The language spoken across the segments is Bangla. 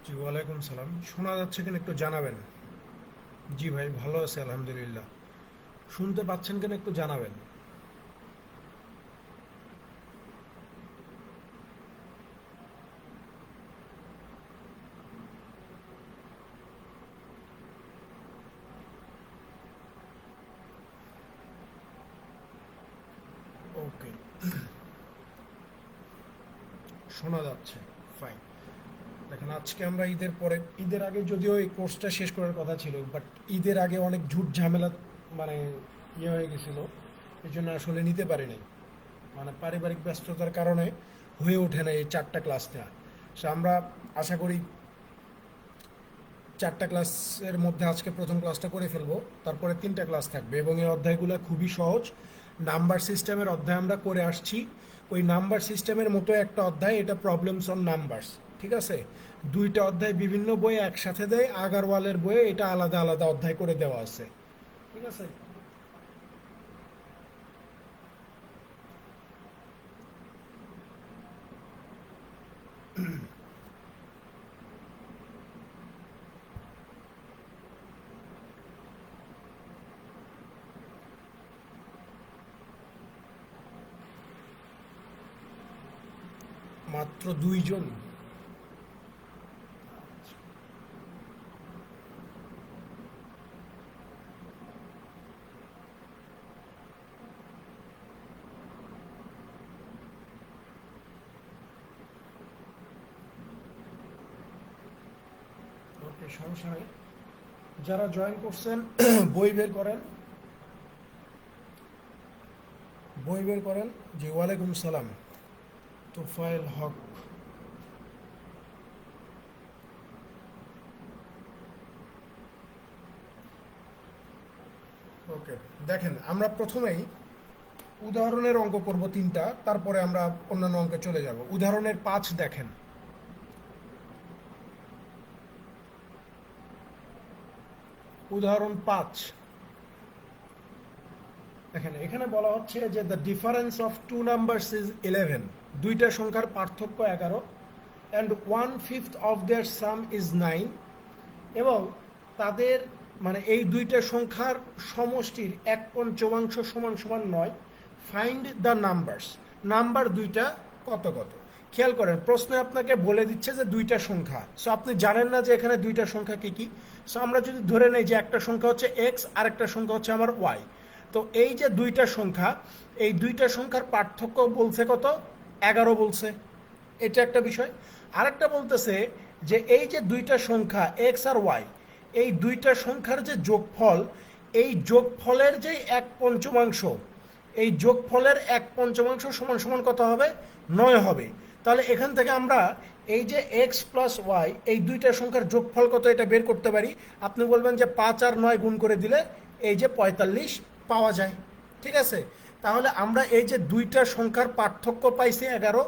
জি ওয়ালাইকুম সালাম। শোনা যাচ্ছে কিনা একটু জানাবেন। জি ভাই, ভালো আছে আলহামদুলিল্লাহ। শুনতে পাচ্ছেন কিনা একটু জানাবেন। ওকে, শোনা যাচ্ছে। ফাইন। দেখেন, আজকে আমরা ঈদের পরে, ঈদের আগে যদিও এই কোর্সটা শেষ করার কথা ছিল, বাট ঈদের আগে অনেক ঝুট ঝামেলা, মানে হয়ে গেছিলো। এই জন্য আসলে নিতে পারিনি। মানে পারিবারিক ব্যস্ততার কারণে হয়ে ওঠে না এই 4টা ক্লাস নেওয়া। সো আমরা আশা করি 4টা ক্লাসের মধ্যে আজকে প্রথম ক্লাসটা করে ফেলবো। তারপরে 3টা ক্লাস থাকবে এবং এই অধ্যায়গুলো খুবই সহজ। নাম্বার সিস্টেমের অধ্যায় আমরা করে আসছি। ওই নাম্বার সিস্টেমের মতো একটা অধ্যায়, এটা প্রবলেমস অন নাম্বারস। ঠিক আছে, 2টা অধ্যায় বিভিন্ন বইয়ে একসাথে দেয়, আগারওয়ালের বইয়ে এটা আলাদা আলাদা অধ্যায় করে দেওয়া আছে। ঠিক আছে। মাত্র 2 জন? ওকে, সমস্যা নেই। যারা জয়েন করছেন বই বের করেন, বই বের করেন। জি ওয়ালাইকুম সালাম। তোফায়েল হক। ওকে, দেখেন আমরা প্রথমেই উদাহরণের অঙ্ক করব 3টা, তারপরে আমরা অন্যান্য অঙ্কে চলে যাব। উদাহরণের 5 দেখেন। উদাহরণ 5 দেখেন, এখানে বলা হচ্ছে যে the difference of two numbers is 11। দুইটা সংখ্যার পার্থক্য 11, and 1/5 of their sum is 9। এবং তাদের, মানে এই দুইটা সংখ্যার সমষ্টির 1/5 সমান সমান 9। Find the numbers. নাম্বার দুইটা কত কত। খেয়াল করেন, প্রশ্নে আপনাকে বলে দিচ্ছে যে দুইটা সংখ্যা। সো আপনি জানেন না যে এখানে দুইটা সংখ্যা কি কি। সো আমরা যদি ধরে নেই যে একটা সংখ্যা হচ্ছে এক্স আর একটা সংখ্যা হচ্ছে আমার ওয়াই, তো এই যে দুইটা সংখ্যা, এই দুইটা সংখ্যার পার্থক্য বলছে কত? 11 বলছে। এটা একটা বিষয়। আরেকটা বলতেছে যে এই যে দুইটা সংখ্যা এক্স আর ওয়াই, এই দুইটা সংখ্যার যে যোগফল, এই যোগফলের যে 1/5, এই যোগফলের 1/5 সমান সমান কত হবে? 9 হবে। তাহলে এখান থেকে আমরা এই যে এক্স প্লাস ওয়াই, এই দুইটা সংখ্যার যোগফল কত এটা বের করতে পারি। আপনি বলবেন যে 5 আর 9 গুণ করে দিলে এই যে 45 পাওয়া যায়। ঠিক আছে। তাহলে আমরা এই যে দুইটা সংখ্যার পার্থক্য পাইছি 11,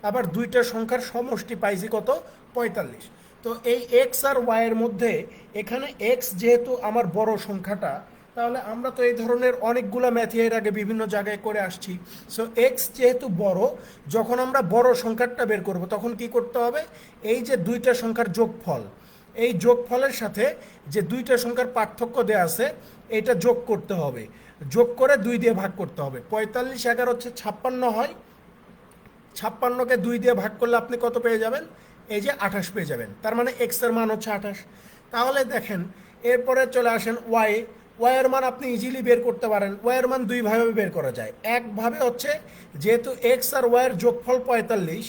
আবার দুইটা সংখ্যার সমষ্টি পাইছি কত? 45। তো এই এক্স আর ওয়াই এর মধ্যে এখানে এক্স যেহেতু আমার বড় সংখ্যাটা, তাহলে আমরা তো এই ধরনের অনেকগুলো ম্যাথ এর আগে বিভিন্ন জায়গায় করে আসছি। সো এক্স যেহেতু বড়, যখন আমরা বড় সংখ্যাটা বের করব তখন কি করতে হবে? এই যে দুইটা সংখ্যার যোগফল, এই যোগফলের সাথে যে দুইটা সংখ্যার পার্থক্য দেয়া আছে এটা যোগ করতে হবে। যোগ করে 2 দিয়ে ভাগ করতে হবে। 45 11 হচ্ছে 56 হয়। 56কে 2 দিয়ে ভাগ করলে আপনি কত পেয়ে যাবেন? এই যে 28 পেয়ে যাবেন। তার মানে এক্স এর মান হচ্ছে 28। তাহলে দেখেন, এরপরে চলে আসেন ওয়াই। ওয়াই এর মান আপনি ইজিলি বের করতে পারেন। ওয়াই এর মান দুইভাবে বের করা যায়। একভাবে হচ্ছে, যেহেতু এক্স আর ওয়াই এর যোগফল 45,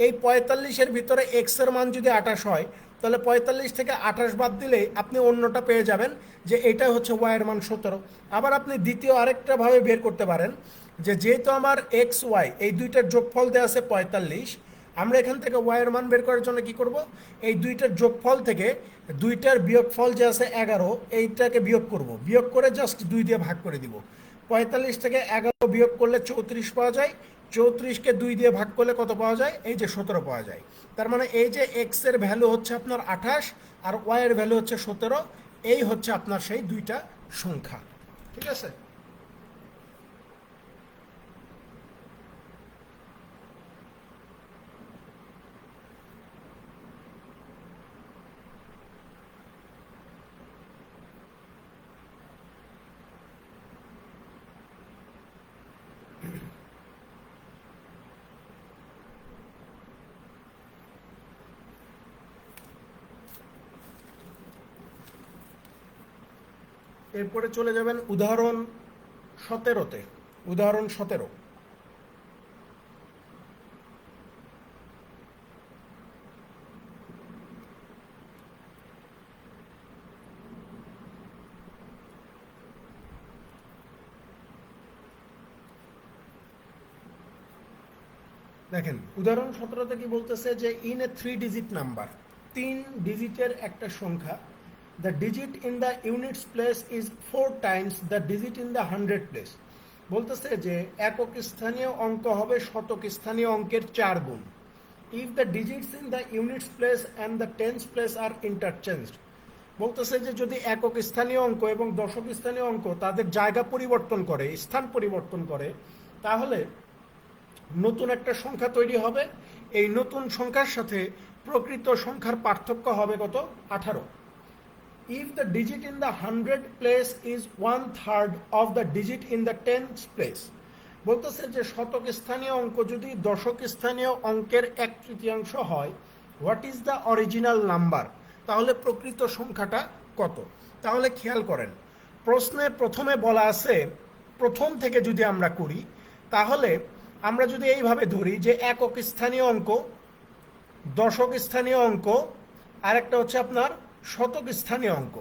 এই 45-এর ভিতরে এক্স এর মান যদি 28 হয়, তাহলে 45 থেকে 28 বাদ দিলেই আপনি অন্যটা পেয়ে যাবেন, যে এটা হচ্ছে ওয়াই এর মান 17। আবার আপনি দ্বিতীয় আরেকটা ভাবে বের করতে পারেন, যে যেহেতু আমার এক্স ওয়াই এই দুইটার যোগফল দেওয়া আছে 45, আমরা এখান থেকে ওয়াই এর মান বের করার জন্য কি করব? এই দুইটার যোগফল থেকে দুইটার বিয়োগফল যে আছে 11, এইটাকে বিয়োগ করব। বিয়োগ করে জাস্ট 2 দিয়ে ভাগ করে দিব। 45 থেকে 11 বিয়োগ করলে 34 পাওয়া যায়। 34কে 2 দিয়ে ভাগ করলে কত পাওয়া যায়? এই যে 17 পাওয়া যায়। তার মানে এই যে এক্স এর ভ্যালু হচ্ছে আপনার 28, আর ওয়াই এর ভ্যালু হচ্ছে 17। এই হচ্ছে আপনার সেই দুইটা সংখ্যা। ঠিক আছে। এরপরে চলে যাবেন উদাহরণ 17-তে। উদাহরণ 17। দেখেন উদাহরণ 17-তে কি বলতেছে যে ইন এ 3 ডিজিট নাম্বার, 3 ডিজিটের একটা সংখ্যা, the digit in the units place is 4 Times the digit in the 100 place. বলতেছে যে একক স্থানীয় অঙ্ক হবে শতক স্থানীয় অঙ্কের 4 গুণ। If the digits in the units place and the tens place are interchanged. বলতেছে যে যদি একক স্থানীয় অঙ্ক এবং দশক স্থানীয় অঙ্ক তাদের জায়গা পরিবর্তন করে, স্থান পরিবর্তন করে, তাহলে নতুন একটা সংখ্যা তৈরি হবে। এই নতুন সংখ্যার সাথে প্রকৃত সংখ্যার পার্থক্য হবে কত? 18। If the digit in the 100 place is 1/3 of the digit in the 10th place. বলতেছে যে শতক স্থানীয় অঙ্ক যদি দশক স্থানীয় অঙ্কের 1/3 হয়, what is the original number? তাহলে প্রকৃত সংখ্যাটা কত? তাহলে খেয়াল করেন, প্রশ্নে প্রথমে বলা আছে, প্রথম থেকে যদি আমরা করি তাহলে আমরা যদি এইভাবে ধরি যে একক স্থানীয় অঙ্ক, দশক স্থানীয় অঙ্ক, আর একটা হচ্ছে আপনার শতক স্থানীয় অঙ্ক।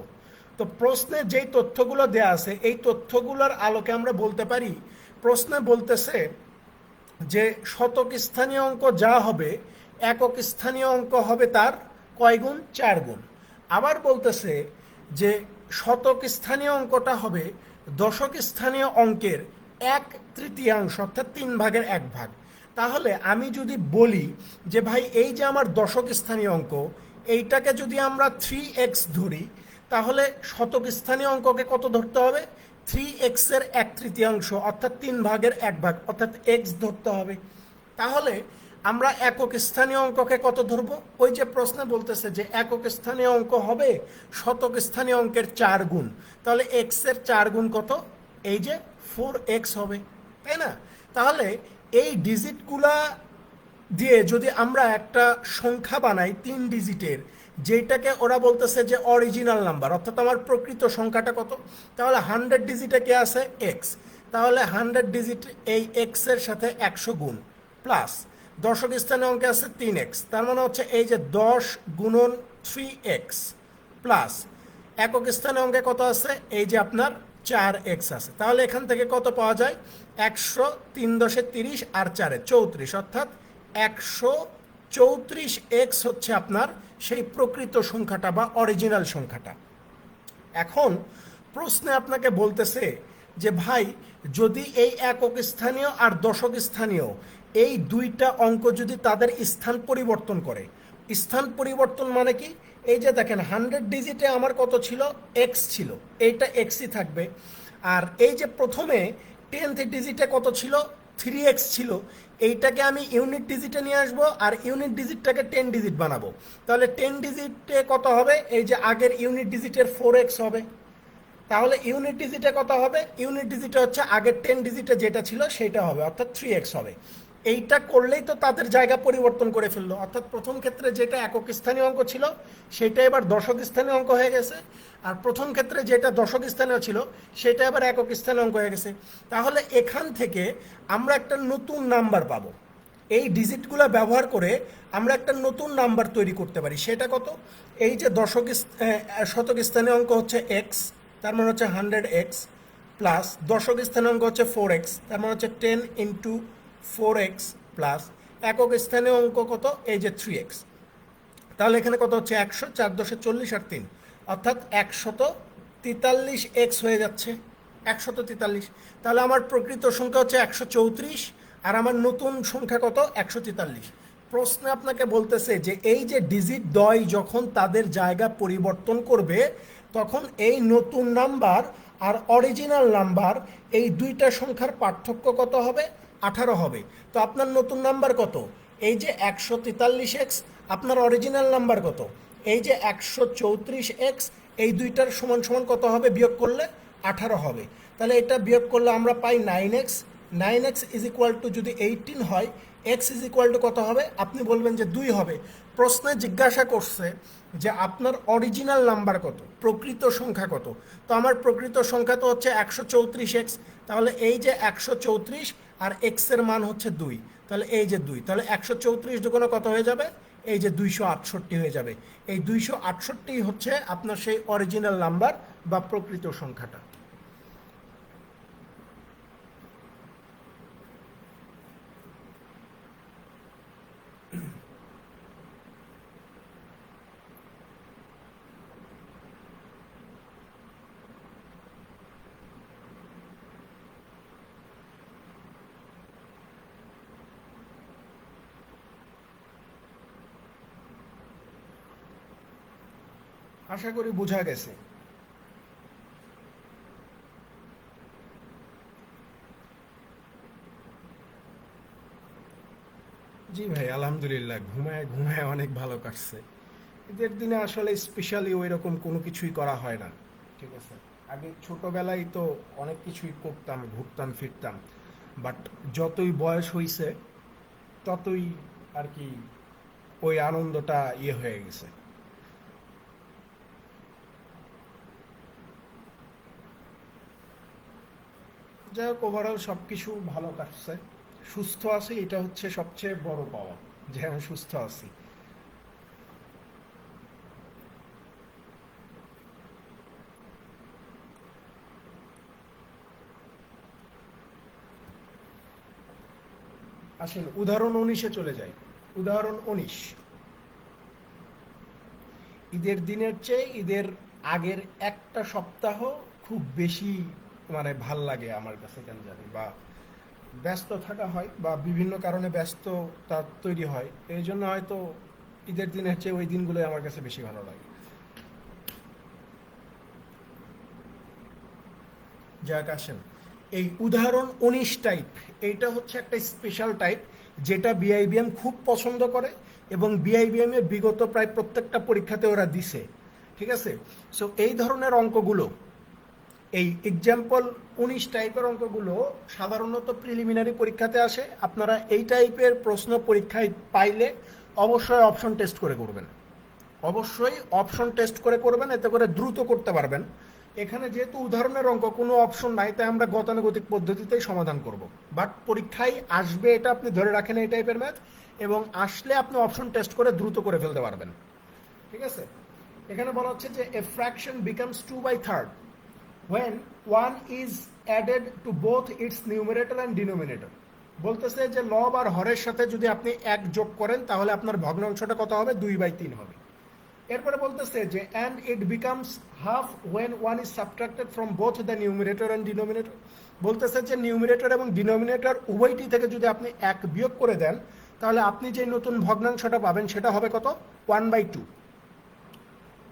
তো প্রশ্নে যেই তথ্যগুলো দেয়া আছে এই তথ্যগুলোর আলোকে আমরা বলতে পারি, প্রশ্নে বলতেছে যে শতক স্থানীয় অঙ্ক যা হবে একক স্থানীয় অঙ্ক হবে তার কয় গুণ? 4 গুণ। আবার বলতেছে যে শতক স্থানীয় অঙ্কটা হবে দশক স্থানীয় অঙ্কের 1/3, অর্থাৎ 3/1 তাহলে আমি যদি বলি যে ভাই এই যে আমার দশক স্থানীয় অঙ্ক, এইটাকে যদি আমরা 3x ধরি, তাহলে শতক স্থানীয় অঙ্ককে কত ধরতে হবে? 3x এর 1/3, অর্থাৎ 3/1, অর্থাৎ x ধরতে হবে। তাহলে আমরা একক স্থানীয় অঙ্ককে কত ধরবো? ওই যে প্রশ্নে বলতেছে যে একক স্থানীয় অঙ্ক হবে শতক স্থানীয় অঙ্কের 4 গুণ, তাহলে x এর 4 গুণ কত? এই যে 4x হবে, তাই না? তাহলে এই ডিজিটগুলা দিয়ে যদি আমরা একটা সংখ্যা বানাই 3 ডিজিটের, যেটাকে ওরা বলতেছে যে অরিজিনাল নাম্বার, অর্থাৎ আমার প্রকৃত সংখ্যাটা কত? তাহলে 100 ডিজিটে কে আছে? x। তাহলে 100 ডিজিট এই x এর সাথে 100 গুণ, প্লাস দশক স্থানীয় অঙ্কে আছে 3x, তার মানে হচ্ছে এই যে 10 গুণন 3x, প্লাস একক স্থানীয় অঙ্কে কত আছে? এই যে আপনার 4x আছে। তাহলে এখান থেকে কত পাওয়া যায়? 100, 3 × 30 আর 4 34, অর্থাৎ 134x হচ্ছে আপনার সেই প্রকৃত সংখ্যাটা বা অরিজিনাল সংখ্যাটা। এখন প্রশ্নে আপনাকে বলতেছে যে ভাই যদি এই একক স্থানীয় আর দশক স্থানীয় এই দুইটা অঙ্ক যদি তাদের স্থান পরিবর্তন করে, স্থান পরিবর্তন মানে কি? এই যে দেখেন 100 ডিজিটে আমার কত ছিল? x ছিল, এইটা xই থাকবে। আর এই যে প্রথমে 10th ডিজিটে কত ছিল? 3x ছিল, এইটাকে আমি ইউনিট ডিজিটে নিয়ে আসবো আর ইউনিট ডিজিটটাকে 10 ডিজিট বানাবো। তাহলে 10 ডিজিটে কত হবে? এই যে আগের ইউনিট ডিজিটের 4x হবে। তাহলে ইউনিট ডিজিটে কত হবে? ইউনিট ডিজিটে হচ্ছে আগের 10 ডিজিটে যেটা ছিল সেটা হবে, অর্থাৎ 3x হবে। এইটা করলেই তো তাদের জায়গা পরিবর্তন করে ফেললো, অর্থাৎ প্রথম ক্ষেত্রে যেটা একক স্থানীয় অঙ্ক ছিল সেটা এবার দশক স্থানীয় অঙ্ক হয়ে গেছে, আর প্রথম ক্ষেত্রে যেটা দশক স্থানীয় ছিল সেটা এবার একক স্থানীয় অঙ্ক হয়ে গেছে। তাহলে এখান থেকে আমরা একটা নতুন নাম্বার পাবো। এই ডিজিটগুলো ব্যবহার করে আমরা একটা নতুন নাম্বার তৈরি করতে পারি। সেটা কত? এই যে শতক স্থানীয় অঙ্ক হচ্ছে x, তার মানে হচ্ছে 100x, প্লাস দশক স্থানীয় অঙ্ক হচ্ছে 4x, তার মানে হচ্ছে 10 × 4x, প্লাস একক স্থানীয় অঙ্ক কত? এই যে 3x। তাহলে এখানে কত হচ্ছে? 100, 4 × 10 = 40 আর 3, অর্থাৎ 143x হয়ে যাচ্ছে, 143। তাহলে আমার প্রকৃত সংখ্যা হচ্ছে 134 আর আমার নতুন সংখ্যা কত? 143। প্রশ্নে আপনাকে বলতেছে যে এই যে ডিজিট দ্বয় যখন তাদের জায়গা পরিবর্তন করবে তখন এই নতুন নাম্বার আর অরিজিনাল নাম্বার এই দুইটা সংখ্যার পার্থক্য কত হবে? 18 হবে। তো আপনার নতুন নাম্বার কত? এই যে 143x। আপনার অরিজিনাল নাম্বার কত? এই যে 134x। এই দুইটার সমান সমান কত হবে? বিয়োগ করলে 18 হবে। তাহলে এটা বিয়োগ করলে আমরা পাই 9x, 9x is equal two যদি 18 হয়, x ইজ ইকুয়াল টু কত হবে? আপনি বলবেন যে 2 হবে। প্রশ্নে জিজ্ঞাসা করছে যে আপনার অরিজিনাল নাম্বার কত, প্রকৃত সংখ্যা কত। তো আমার প্রকৃত সংখ্যা তো হচ্ছে 134x, তাহলে এই যে 134 আর x এর মান হচ্ছে 2, তাহলে এই যে 2, তাহলে 134 দুগুণে কত হয়ে যাবে? এই যে 268 হয়ে যাবে। এই 268 হচ্ছে আপনার সেই অরিজিনাল নাম্বার বা প্রকৃত সংখ্যাটা। আশা করি বোঝা গেছে। জি ভাই, আলহামদুলিল্লাহ, ঘুমায় ঘুমায় অনেক ভালো কাটছে। ঈদের দিনে আসলে স্পেশালি ওই রকম কোনো কিছুই করা হয় না, ঠিক আছে। আগে ছোটবেলায় তো অনেক কিছুই করতাম, ঘুরতাম ফিরতাম, বাট যতই বয়স হইছে ততই আর কি ওই আনন্দটা হয়ে গেছে। যাই হোক, ওভারঅল সব কিছু ভালো কাটছে, সুস্থ আছি, এটা হচ্ছে সবচেয়ে বড় পাওয়া, যে আমি সুস্থ আছি। আসেন উদাহরণ 19-এ চলে যাই। উদাহরণ 19, ঈদের দিনের চেয়ে ঈদের আগের একটা সপ্তাহ খুব বেশি মানে ভাল লাগে আমার কাছে, কেন জানি, বা ব্যস্ত থাকা হয় বা বিভিন্ন কারণে ব্যস্ততা তৈরি হয়, এই জন্য হয়তো ঈদের দিনের চেয়ে ওই দিনগুলোই আমার কাছে বেশি ভালো লাগে। যাক, আসেন এই উদাহরণ 19 টাইপ, এইটা হচ্ছে একটা স্পেশাল টাইপ যেটা বিআইবিএম খুব পছন্দ করে এবং বিআইবিএম এর বিগত প্রায় প্রত্যেকটা পরীক্ষাতে ওরা দিছে, ঠিক আছে। সো এই ধরনের অঙ্কগুলো, এই এক্সাম্পল 19 টাইপের অঙ্কগুলো সাধারণত প্রিলিমিনারি পরীক্ষাতে আসে। আপনারা এই টাইপের প্রশ্ন পরীক্ষায় পাইলে অবশ্যই অপশন টেস্ট করে করবেন, অবশ্যই অপশন টেস্ট করে করবেন, এতে করে দ্রুত করতে পারবেন। এখানে যেহেতু উদাহরণের অঙ্ক, কোনো অপশন নাই, তাই আমরা গতানুগতিক পদ্ধতিতেই সমাধান করব। বাট পরীক্ষায় আসবে এটা আপনি ধরে রাখেন এই টাইপের ম্যাথ, এবং আসলে আপনি অপশন টেস্ট করে দ্রুত করে ফেলতে পারবেন, ঠিক আছে। এখানে বলা হচ্ছে যে এ fraction becomes 2/3 when 1 is added to both its numerator and denominator। বলতেছে যে লব আর হরের সাথে যদি আপনি 1 যোগ করেন তাহলে আপনার ভগ্নাংশটা কত হবে? 2/3 হবে। এরপরে বলতেছে যে and it becomes half when 1 is subtracted from both the numerator and denominator। বলতেছে যে নিউমিনেটর এবং ডিনোমিনেটর উভয়টি থেকে যদি আপনি 1 বিয়োগ করে দেন তাহলে আপনি যে নতুন ভগ্নাংশটা পাবেন সেটা হবে কত? 1/2।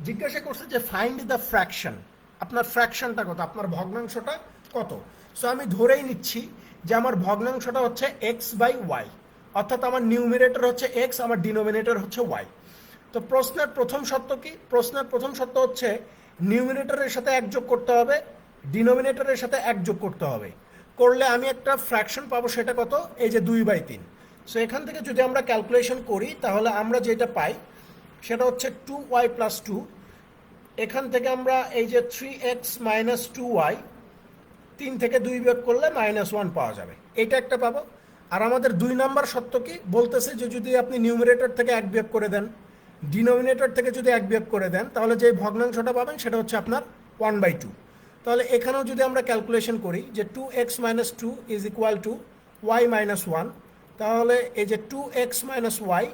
জিজ্ঞাসা করছে যে ফাইন্ড দ্য ফ্র্যাকশন, আপনার ফ্র্যাকশনটা কত, আপনার ভগ্নাংশটা কত। সো আমি ধরেই নিচ্ছি যে আমার ভগ্নাংশটা হচ্ছে x/y, অর্থাৎ আমার নিউমিনেটর হচ্ছে x, আমার ডিনোমিনেটর হচ্ছে y। তো প্রশ্নের প্রথম শর্ত কি? প্রশ্নের প্রথম শর্ত হচ্ছে নিউমিনেটরের সাথে 1 যোগ করতে হবে, ডিনোমিনেটরের সাথে 1 যোগ করতে হবে, করলে আমি একটা ফ্র্যাকশন পাবো, সেটা কত? এই যে 2/3। সো এখান থেকে যদি আমরা ক্যালকুলেশন করি তাহলে আমরা যেটা পাই সেটা হচ্ছে 2y + 2। এখান থেকে আমরা এই যে 3x - 2y, 3 থেকে 2 বিয়োগ করলে -1 পাওয়া যাবে, এটা একটা পাবো। আর আমাদের 2 নাম্বার শর্ত কি বলতেছে যে যদি আপনি নিউমিনেটর থেকে 1 বিয়োগ করে দেন, ডিনোমিনেটর থেকে যদি 1 বিয়োগ করে দেন, তাহলে যে ভগ্নাংশটা পাবেন সেটা হচ্ছে আপনার 1/2। তাহলে এখানেও যদি আমরা ক্যালকুলেশন করি যে 2x - 2 = y - 1, তাহলে এই যে 2x - y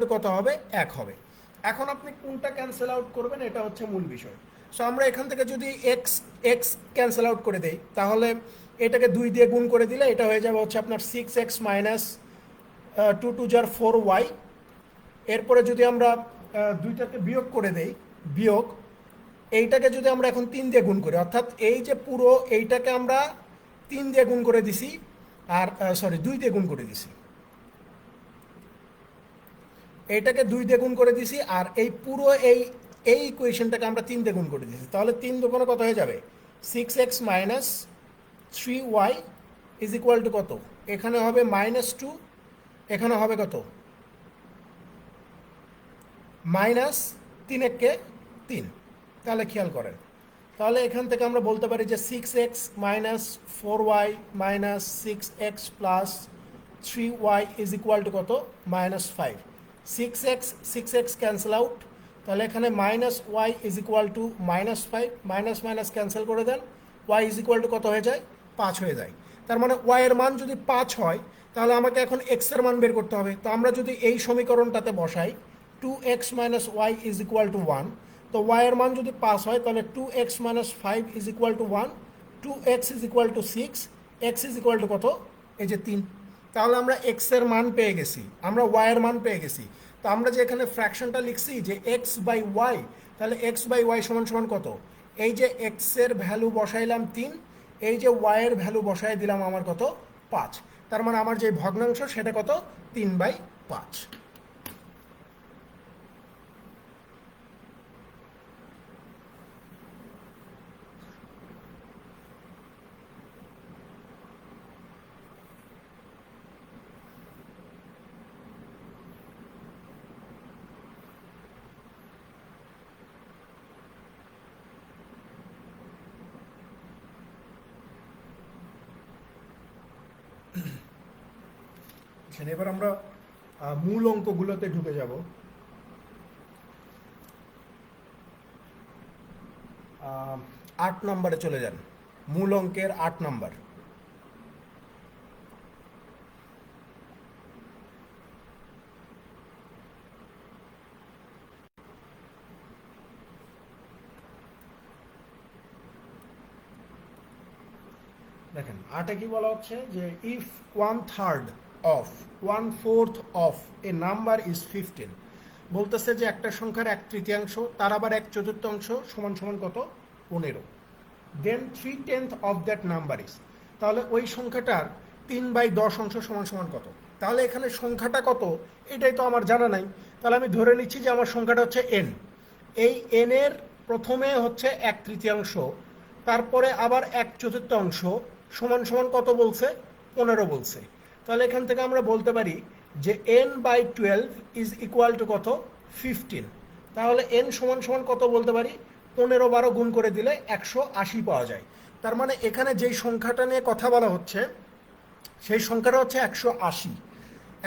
= কত হবে? 1 হবে। এখন আপনি কোনটা ক্যান্সেল আউট করবেন এটা হচ্ছে মূল বিষয়। সো আমরা এখান থেকে যদি x ক্যান্সেল আউট করে দেই তাহলে এটাকে 2 দিয়ে গুণ করে দিলে এটা হয়ে যাবে হচ্ছে আপনার 6x - 2 * 4y। এরপরে যদি আমরা দুইটাকে বিয়োগ করে দেই, বিয়োগ এইটাকে যদি আমরা এখন 3 দিয়ে গুণ করি, অর্থাৎ এই যে পুরো এইটাকে আমরা 3 দিয়ে গুণ করে দিছি, আর 2 দিয়ে গুণ করে দিছি, এইটাকে 2 দিয়ে গুণ করে দিছি, আর এই পুরো এই ইকুয়েশনটাকে আমরা 3 দিয়ে গুণ করে দিছি, তাহলে 3 দুগুণে কত হয়ে যাবে? 6x - 3y is equal to কত, এখানে হবে -2, এখানে হবে কত -3 তাহলে খেয়াল করেন, তাহলে এখান থেকে আমরা বলতে পারি যে 6x - 4y - 6x plus 3y is equal to কত -5। 6x ক্যান্সেল আউট, তাহলে এখানে -y is equal two -5, minus cancel করে দেন, y ইজ ইকুয়াল টু কত হয়ে যায় 5 হয়ে যায়। তার মানে y এর মান যদি 5 হয় তাহলে আমাকে এখন x এর মান বের করতে হবে। তো আমরা যদি এই সমীকরণটাতে বসাই 2x - y is equal two 1, তো y এর মান যদি 5 হয় তাহলে 2x - 5 is equal two 1, 2x is equal two 6, x is equal to কত, এই যে 3। তাহলে আমরা x এর মান পেয়ে গেছি, আমরা y এর মান পেয়ে গেছি। তো আমরা যে এখানে ফ্র্যাকশনটা লিখছি যে x বাই y, তাহলে x বাই y সমান সমান কত, এই যে x এর ভ্যালু বসাইলাম 3, এই যে y এর ভ্যালু বসাই দিলাম আমার কত 5। তার মানে আমার যে ভগ্নাংশ সেটা কত 3/5। এবার আমরা মূল অঙ্কগুলোতে ঢুকে যাব। 8 নম্বরে চলে যান, মূল অঙ্কের 8 নম্বর। দেখেন 8-এ কি বলা হচ্ছে যে if 1/3 of 1/4 of a number is 15, বলতেছে যে একটা সংখ্যার 1/3 তার আবার 1/4 সমান সমান কত 15, দেন 3/10 অফ দ্যাট নাম্বার ইজ, তাহলে ওই সংখ্যাটার 3/10 সমান সমান কত। তাহলে এখানে সংখ্যাটা কত এটাই তো আমার জানা নাই, তাহলে আমি ধরে নিচ্ছি যে আমার সংখ্যাটা হচ্ছে n। এই n এর প্রথমে হচ্ছে 1/3, তারপরে আবার 1/4 সমান সমান কত বলছে 15 বলছে। তাহলে এখান থেকে আমরা বলতে পারি যে n/12 ইজ ইকুয়াল টু কত 15। তাহলে n সমান সমান কত বলতে পারি 15-12 গুণ করে দিলে 180 পাওয়া যায়। তার মানে এখানে যেই সংখ্যাটা নিয়ে কথা বলা হচ্ছে সেই সংখ্যাটা হচ্ছে 180।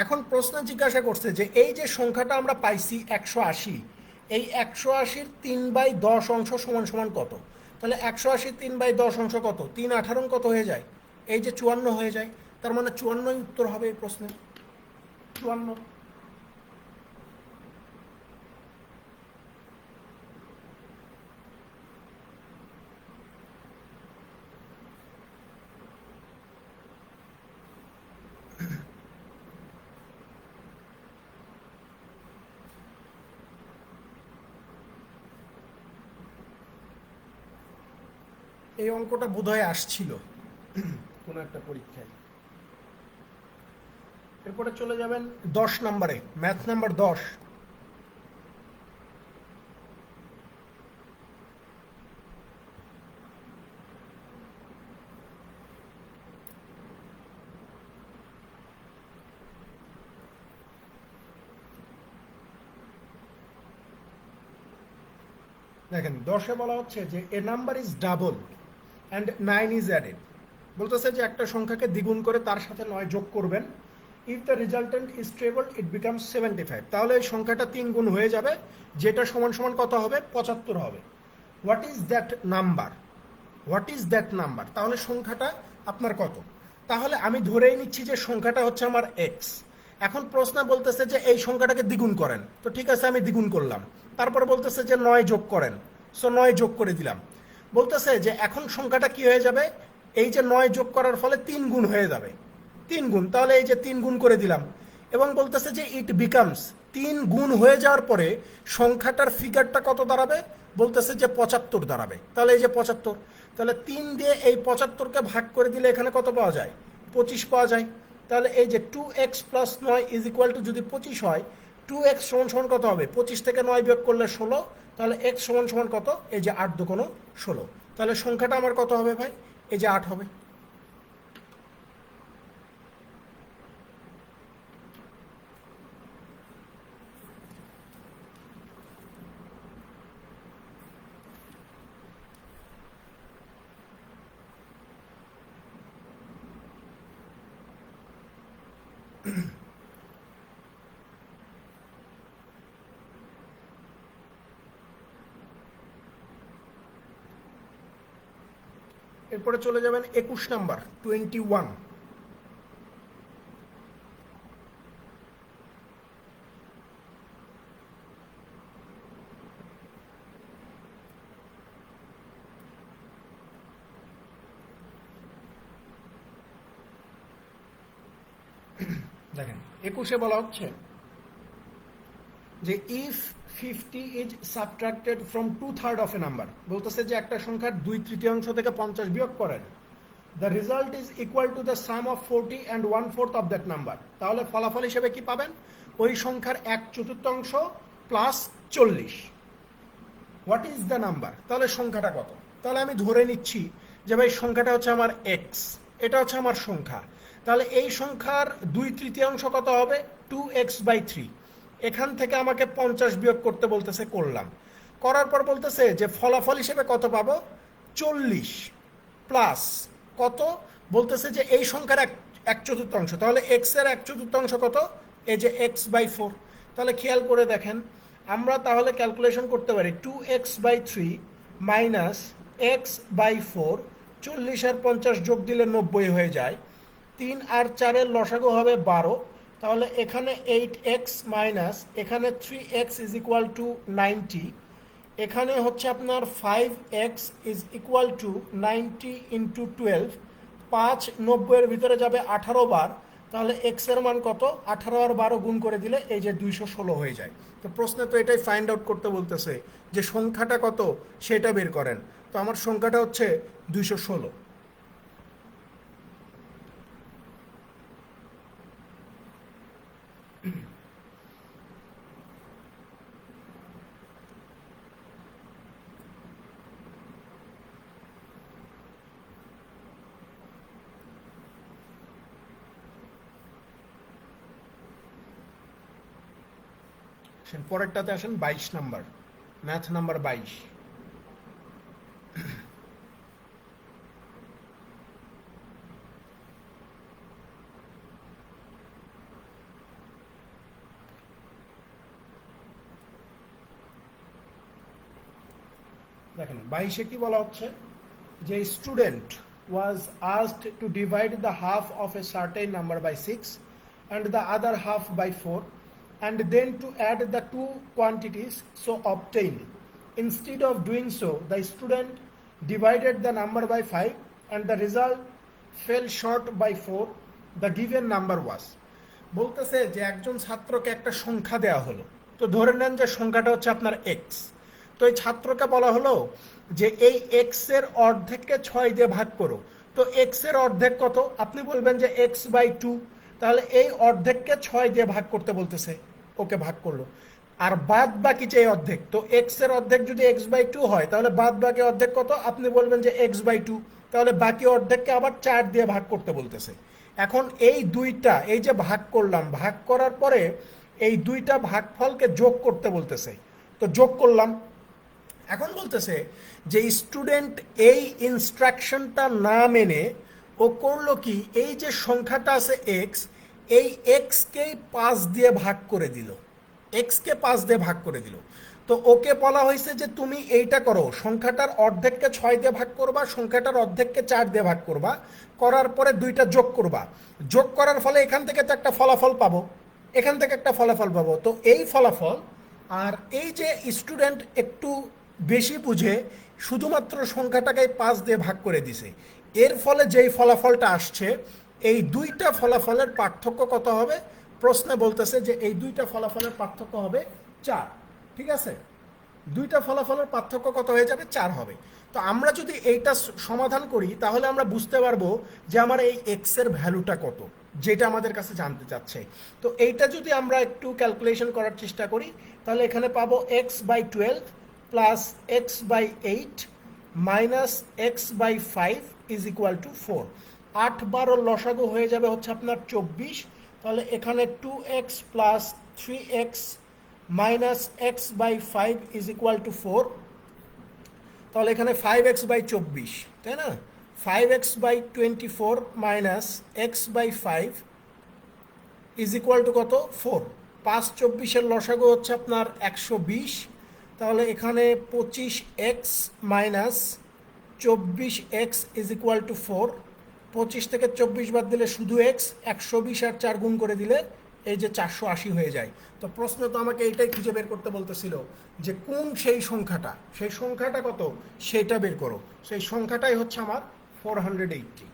এখন প্রশ্ন জিজ্ঞাসা করছে যে এই যে সংখ্যাটা আমরা পাইছি 180, এই 180-র 3/10 সমান সমান কত। তাহলে 180-র 3/10 কত, 3/18 কত হয়ে যায়, এই যে 54 হয়ে যায়। তার মানে 54ই উত্তর হবে এই প্রশ্নের, 54। এই অঙ্কটা বোধহয় আসছিল কোনো একটা পরীক্ষায়। এরপরে চলে যাবেন 10 নম্বরে, ম্যাথ নাম্বার 10। দেখেন 10-এ বলা হচ্ছে যে a number is double and 9 is added, বলতেছে যে একটা সংখ্যাকে দ্বিগুণ করে তার সাথে 9 যোগ করবেন। If the resultant is treble it becomes 75, তাহলে এই সংখ্যাটা 3 গুণ হয়ে যাবে, যেটা সমান সমান কত হবে 75 হবে। What is that number, what is that number, তাহলে সংখ্যাটা আপনার কত। তাহলে আমি ধরেই নিচ্ছি যে সংখ্যাটা হচ্ছে আমার এক্স। এখন প্রশ্ন বলতেছে যে এই সংখ্যাটাকে দ্বিগুণ করেন, তো ঠিক আছে আমি দ্বিগুণ করলাম। তারপরে বলতেছে যে 9 যোগ করেন, সো 9 যোগ করে দিলাম। বলতেছে যে এখন সংখ্যাটা কি হয়ে যাবে, এই যে 9 যোগ করার ফলে 3 গুণ হয়ে যাবে, 3 গুণ, তাহলে এই যে 3 গুণ করে দিলাম। এবং বলতেছে যে ইট বিকামস, 3 গুণ হয়ে যাওয়ার পরে সংখ্যাটার ফিগারটা কত দাঁড়াবে, বলতেছে যে 75 দাঁড়াবে। তাহলে এই যে 75, তাহলে 3 দিয়ে এই 75কে ভাগ করে দিলে এখানে কত পাওয়া যায় 25 পাওয়া যায়। তাহলে এই যে 2x + 9 ইজ ইকুয়াল টু যদি 25 হয়, 2x সমান সমান কত হবে, 25 থেকে 9 বিয়োগ করলে 16, তাহলে x সমান সমান কত, এই যে 8 দুগুণ 16। তাহলে সংখ্যাটা আমার কত হবে ভাই, এই যে 8 হবে। এরপরে চলে যাবেন 21 নাম্বার 21। দেখেন 21-এ বলা হচ্ছে যে if 50 is subtracted from 2/3 of a number, বলতেছে যে একটা সংখ্যার 2/3 থেকে 50 বিয়োগ করেন, the result is equal to the sum of 40 and 1/4 of that number. তাহলে ফলাফল হিসেবে কি পাবেন? ওই সংখ্যার 1/4 plus 40। What is the number? তাহলে সংখ্যাটা কত? তাহলে আমি ধরে নিচ্ছি যে ভাই সংখ্যাটা হচ্ছে আমার এক্স, এটা হচ্ছে আমার সংখ্যা। তাহলে এই সংখ্যার 2/3 কত হবে? 2x/3। এখান থেকে আমাকে 50 বিয়োগ করতে বলতেছে, করলাম। করার পর বলতেছে যে ফলাফল হিসেবে কত পাবো? 40 প্লাস কত? বলতেছে যে এই সংখ্যার 1/4। তাহলে এক্স এর 1/4 কত? এই যে x/4। তাহলে খেয়াল করে দেখেন, আমরা তাহলে ক্যালকুলেশন করতে পারি 2x/3 মাইনাস x/4। 40 আর 50 যোগ দিলে 90 হয়ে যায়। 3 আর 4-এর লসাগু হবে 12। তাহলে এখানে 8x মাইনাস এখানে 3x ইজ ইকুয়াল টু 90। এখানে হচ্ছে আপনার 5x is equal two 90 into 12। 5 90-এর ভিতরে যাবে 18 বার। তাহলে এক্স এর মান কত? 18 আর 12 গুণ করে দিলে এই যে 216 হয়ে যায়। তো প্রশ্নে তো এটাই ফাইন্ড আউট করতে বলতেছে যে সংখ্যাটা কত সেটা বের করেন। তো আমার সংখ্যাটা হচ্ছে 216। পরেরটাতে আসেন 22 নাম্বার, ম্যাথ নাম্বার 22। দেখেন 22-এ কি বলা হচ্ছে যে student was asked to divide the half of a certain number by 6 and the other half by 4 and then to add the two quantities so obtained. Instead of doing so, the student divided the number by 5 and the result fell short by 4. The given number was, বলতেছে যে একজন ছাত্রকে একটা সংখ্যা দেওয়া হলো। তো ধরে নেন যে সংখ্যাটা হচ্ছে আপনার এক্স। তো এই ছাত্রকে বলা হলো যে এই এক্স এর অর্ধেককে 6 দিয়ে ভাগ করো। তো এক্স এর অর্ধেক কত? আপনি বলবেন যে x/2। তাহলে এই অর্ধেককে 6 দিয়ে ভাগ করতে বলতেছে, ওকে ভাগ করলো। আর বাদ বাকি যে অর্ধেক, তো এক্স এর অর্ধেক যদি x/2 হয় তাহলে বাদ বাকি অর্ধেক কত? আপনি বলবেন যে x/2। তাহলে বাকি অর্ধেককে আবার 4 দিয়ে ভাগ করতে বলতেছে। এখন এই দুইটা, এই যে ভাগ করলাম, ভাগ করার পরে এই দুইটা ভাগফলকে যোগ করতে বলতেছে। তো যোগ করলাম। এখন বলতেছে যে স্টুডেন্ট এই ইনস্ট্রাকশনটা না মেনে ও করলো কি, এই যে সংখ্যাটা আছে এক্স, এই এক্সকেই 5 দিয়ে ভাগ করে দিল, এক্সকে 5 দিয়ে ভাগ করে দিল। তো ওকে বলা হয়েছে যে তুমি এইটা করো, সংখ্যাটার অর্ধেককে 6 দিয়ে ভাগ করবা, সংখ্যাটার অর্ধেককে 4 দিয়ে ভাগ করবা, করার পরে দুইটা যোগ করবা। যোগ করার ফলে এখান থেকে তো একটা ফলাফল পাবো, এখান থেকে একটা ফলাফল পাবো। তো এই ফলাফল, আর এই যে স্টুডেন্ট একটু বেশি বুঝে শুধুমাত্র সংখ্যাটাকে 5 দিয়ে ভাগ করে দিছে, এর ফলে যেই ফলাফলটা আসছে, এই দুইটা ফলাফলের পার্থক্য কত হবে? প্রশ্নে বলতেছে যে এই দুইটা ফলাফলের পার্থক্য হবে 4। ঠিক আছে, দুইটা ফলাফলের পার্থক্য কত হয়ে যাবে? 4 হবে। তো আমরা যদি এইটা সমাধান করি তাহলে আমরা বুঝতে পারবো যে আমার এই এক্স এর ভ্যালুটা কত, যেটা আমাদের কাছে জানতে চাচ্ছে। তো এইটা যদি আমরা একটু ক্যালকুলেশন করার চেষ্টা করি তাহলে এখানে পাবো x/12 plus x/8 minus x/5 is equal two 4। 8/12 লসাগু হয়ে যাবে হচ্ছে আপনার 24। তাহলে এখানে 2x plus 3x minus x/5 is equal two 4। তাহলে এখানে 5x/24, তাই না? 5x/24 minus x/5 is equal to কত 4। 5 24-এর লসাগু হচ্ছে আপনার 120। তাহলে এখানে 25x minus 24x is equal two 4। 25 থেকে 24 বাদ দিলে শুধু এক্স, 120 আর 4 গুণ করে দিলে এই যে 480 হয়ে যায়। তো প্রশ্ন তো আমাকে এইটাই খুঁজে বের করতে বলতেছিল যে কোন সেই সংখ্যাটা কত সেটা বের করো। সেই সংখ্যাটাই হচ্ছে আমার 480।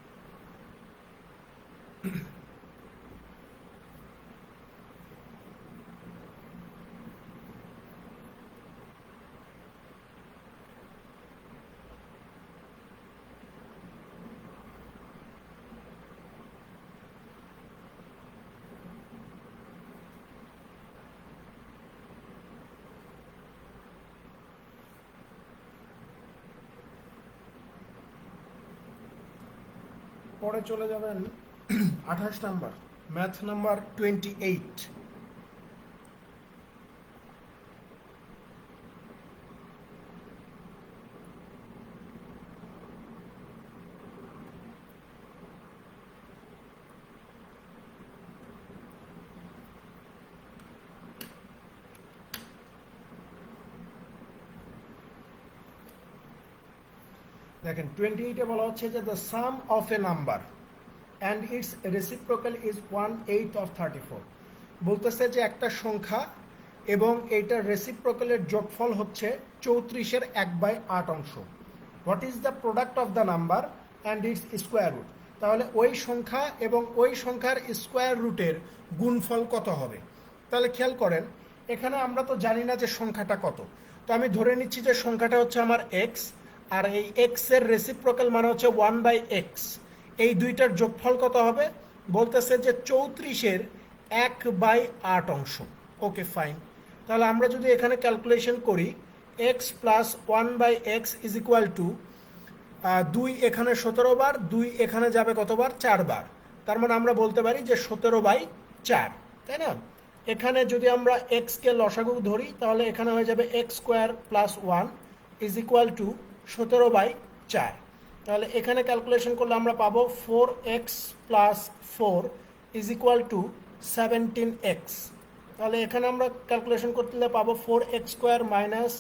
পরে চলে যাবেন 28 নাম্বার, ম্যাথ নাম্বার 28। দেখেন 28-এ বলা হচ্ছে যে the sum of a number and it's reciprocal is 1/8 of 34। বলতেছে যে একটা সংখ্যা এবং এইটার রেসিপ্রোকালের যোগফল হচ্ছে 34-এর 1/8 অংশ। What is the product of the number and its square root. তাহলে ওই সংখ্যা এবং ওই সংখ্যার স্কোয়ার রুটের গুণফল কত হবে। তাহলে খেয়াল করেন, এখানে আমরা তো জানি না যে সংখ্যাটা কত। তো আমি ধরে নিচ্ছি যে সংখ্যাটা হচ্ছে আমার এক্স, আর এই এক্স এর রেসিপ্রোকাল মানে হচ্ছে 1/x। এই দুইটার যোগফল কত হবে, বলতেছে যে 34-এর 1/8 অংশ। Okay fine. তাহলে আমরা যদি এখানে ক্যালকুলেশন করি, x plus 1/x is equal two 2 এখানে 17 বার, 2 এখানে যাবে কতবার 4 বার। তার মানে আমরা বলতে পারি যে 17/4, তাই না। এখানে যদি আমরা এক্সকে লসাগু ধরি তাহলে এখানে হয়ে যাবে x square plus 1 is equal two 17/4। তাহলে এখানে ক্যালকুলেশন করলে আমরা পাবো 4x plus 4 is equal two 17x। তাহলে এখানে আমরা ক্যালকুলেশন করতে পাবো 4x square minus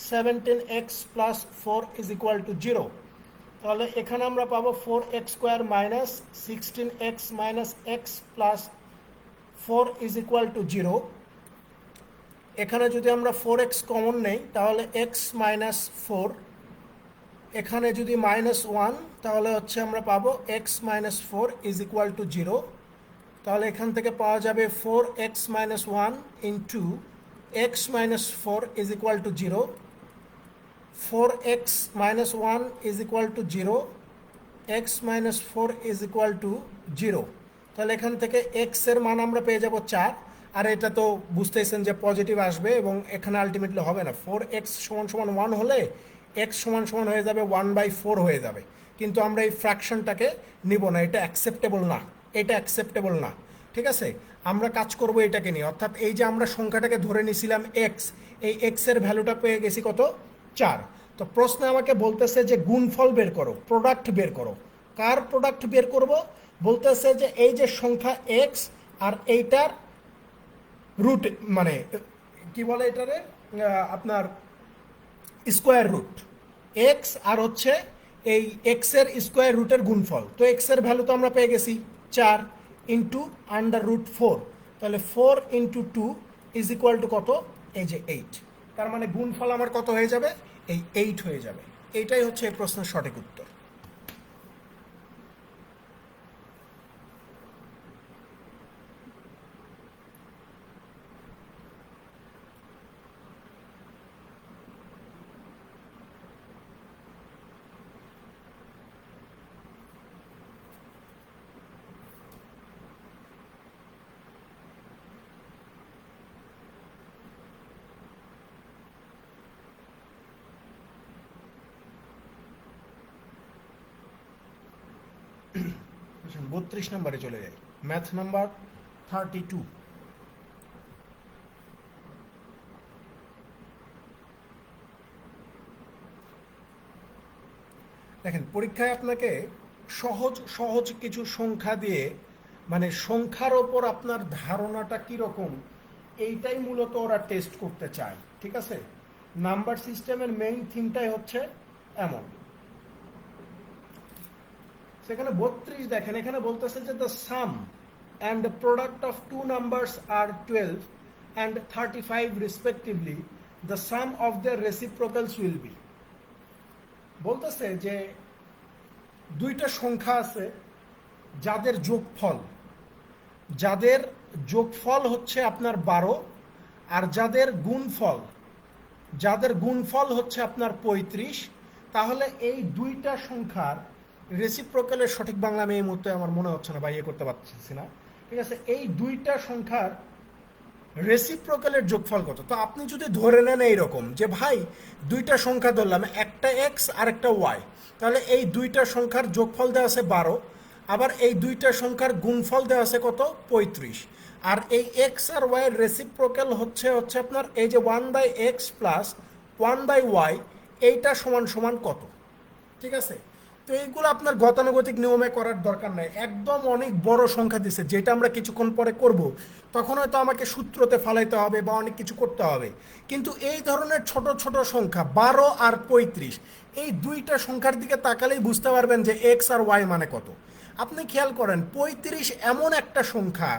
17x plus 4 is equal two 0। তাহলে এখানে আমরা পাবো 4x square minus 16x minus x plus 4 is equal two 0। এখানে যদি আমরা 4x কমন নেই তাহলে x মাইনাস 4, এখানে যদি -1 তাহলে হচ্ছে আমরা পাবো x minus 4 is equal two 0। তাহলে এখান থেকে পাওয়া যাবে 4x minus 1 into x minus 4 is equal two 0। 4x minus 1 is equal two 0, x minus 4 is equal two 0। তাহলে এখান থেকে x এর মান আমরা পেয়ে যাব 4। আর এটা তো বুঝতেছেন যে পজিটিভ আসবে এবং এখানে আলটিমেটলি হবে না। 4x সমান সমান 1 হলে x সমান সমান হয়ে যাবে 1/4 হয়ে যাবে। কিন্তু আমরা এই ফ্র্যাকশনটাকে নিব না, এটা অ্যাকসেপ্টেবল না, এটা অ্যাকসেপ্টেবল না। ঠিক আছে, আমরা কাজ করব এটাকে নিয়ে। অর্থাৎ এই যে আমরা সংখ্যাটাকে ধরে নিয়েছিলাম x, এই x এর ভ্যালুটা পেয়ে গেছি কত 4। তো প্রশ্নে আমাকে বলতেছে যে গুণফল বের করো, প্রোডাক্ট বের করো। কার প্রোডাক্ট বের করব, বলতেছে যে এই যে সংখ্যা x আর এইটার রুট, মানে কি বলে এটারে আপনার স্কোয়ার রুট। এক্স আর হচ্ছে এই এক্স এর স্কোয়ার রুটের গুণফল। তো এক্স এর ভ্যালু তো আমরা পেয়ে গেছি 4 ইন্টু √4। তাহলে 4 ইন্টু 2 ইজ ইকুয়াল টু কত, এই যে 8। তার মানে গুণফল আমার কত হয়ে যাবে, এই 8 হয়ে যাবে। এইটাই হচ্ছে এই প্রশ্নের সঠিক উত্তর। আচ্ছা, 32 নম্বরে চলে যাই, ম্যাথ নাম্বার 32। দেখেন পরীক্ষায় আপনাকে সহজ সহজ কিছু সংখ্যা দিয়ে মানে সংখ্যার ওপর আপনার ধারণাটা কীরকম, এইটাই মূলত ওরা টেস্ট করতে চায়। ঠিক আছে, নাম্বার সিস্টেমের মেইন থিমটাই হচ্ছে এমন। সেখানে 32 দেখেন, এখানে বলতেছে যে the sum and the product of two numbers are 12 and 35 respectively, the sum of their reciprocals will be. বলতেছে যে দুইটা সংখ্যা আছে যাদের যোগফল হচ্ছে আপনার 12, আর যাদের গুণফল হচ্ছে আপনার 35, তাহলে এই দুইটা সংখ্যার রেসিপ্রোকালের সঠিক বাংলা আমি এই মুহূর্তে আমার মনে হচ্ছে না বা ইয়ে করতে পারছি না। ঠিক আছে, এই দুইটা সংখ্যার রেসিপ্রোকালের যোগফল কত? তো আপনি যদি ধরে নেন এইরকম যে ভাই দুইটা সংখ্যা ধরলাম, একটা এক্স আর একটা ওয়াই, তাহলে এই দুইটা সংখ্যার যোগফল দেওয়া আছে 12, আবার এই দুইটা সংখ্যার গুণফল দেওয়া আছে কত? 35। আর এই এক্স আর ওয়াইয়ের রেসিপ্রোকাল হচ্ছে আপনার এই যে 1/x প্লাস 1/y, এইটা সমান সমান কত? ঠিক আছে, তো এইগুলো আপনার গতানুগতিক নিয়মে করার দরকার নাই, একদম অনেক বড় সংখ্যা দিছে যেটা আমরা কিছুক্ষণ পরে করব, তখন হয়তো আমাকে সূত্রতে ফালাইতে হবে বা অনেক কিছু করতে হবে। কিন্তু এই ধরনের ছোট ছোট সংখ্যা 12 আর 35, এই দুইটা সংখ্যার দিকে তাকালেই বুঝতে পারবেন যে এক্স আর ওয়াই মানে কত। আপনি খেয়াল করেন 35 এমন একটা সংখ্যা,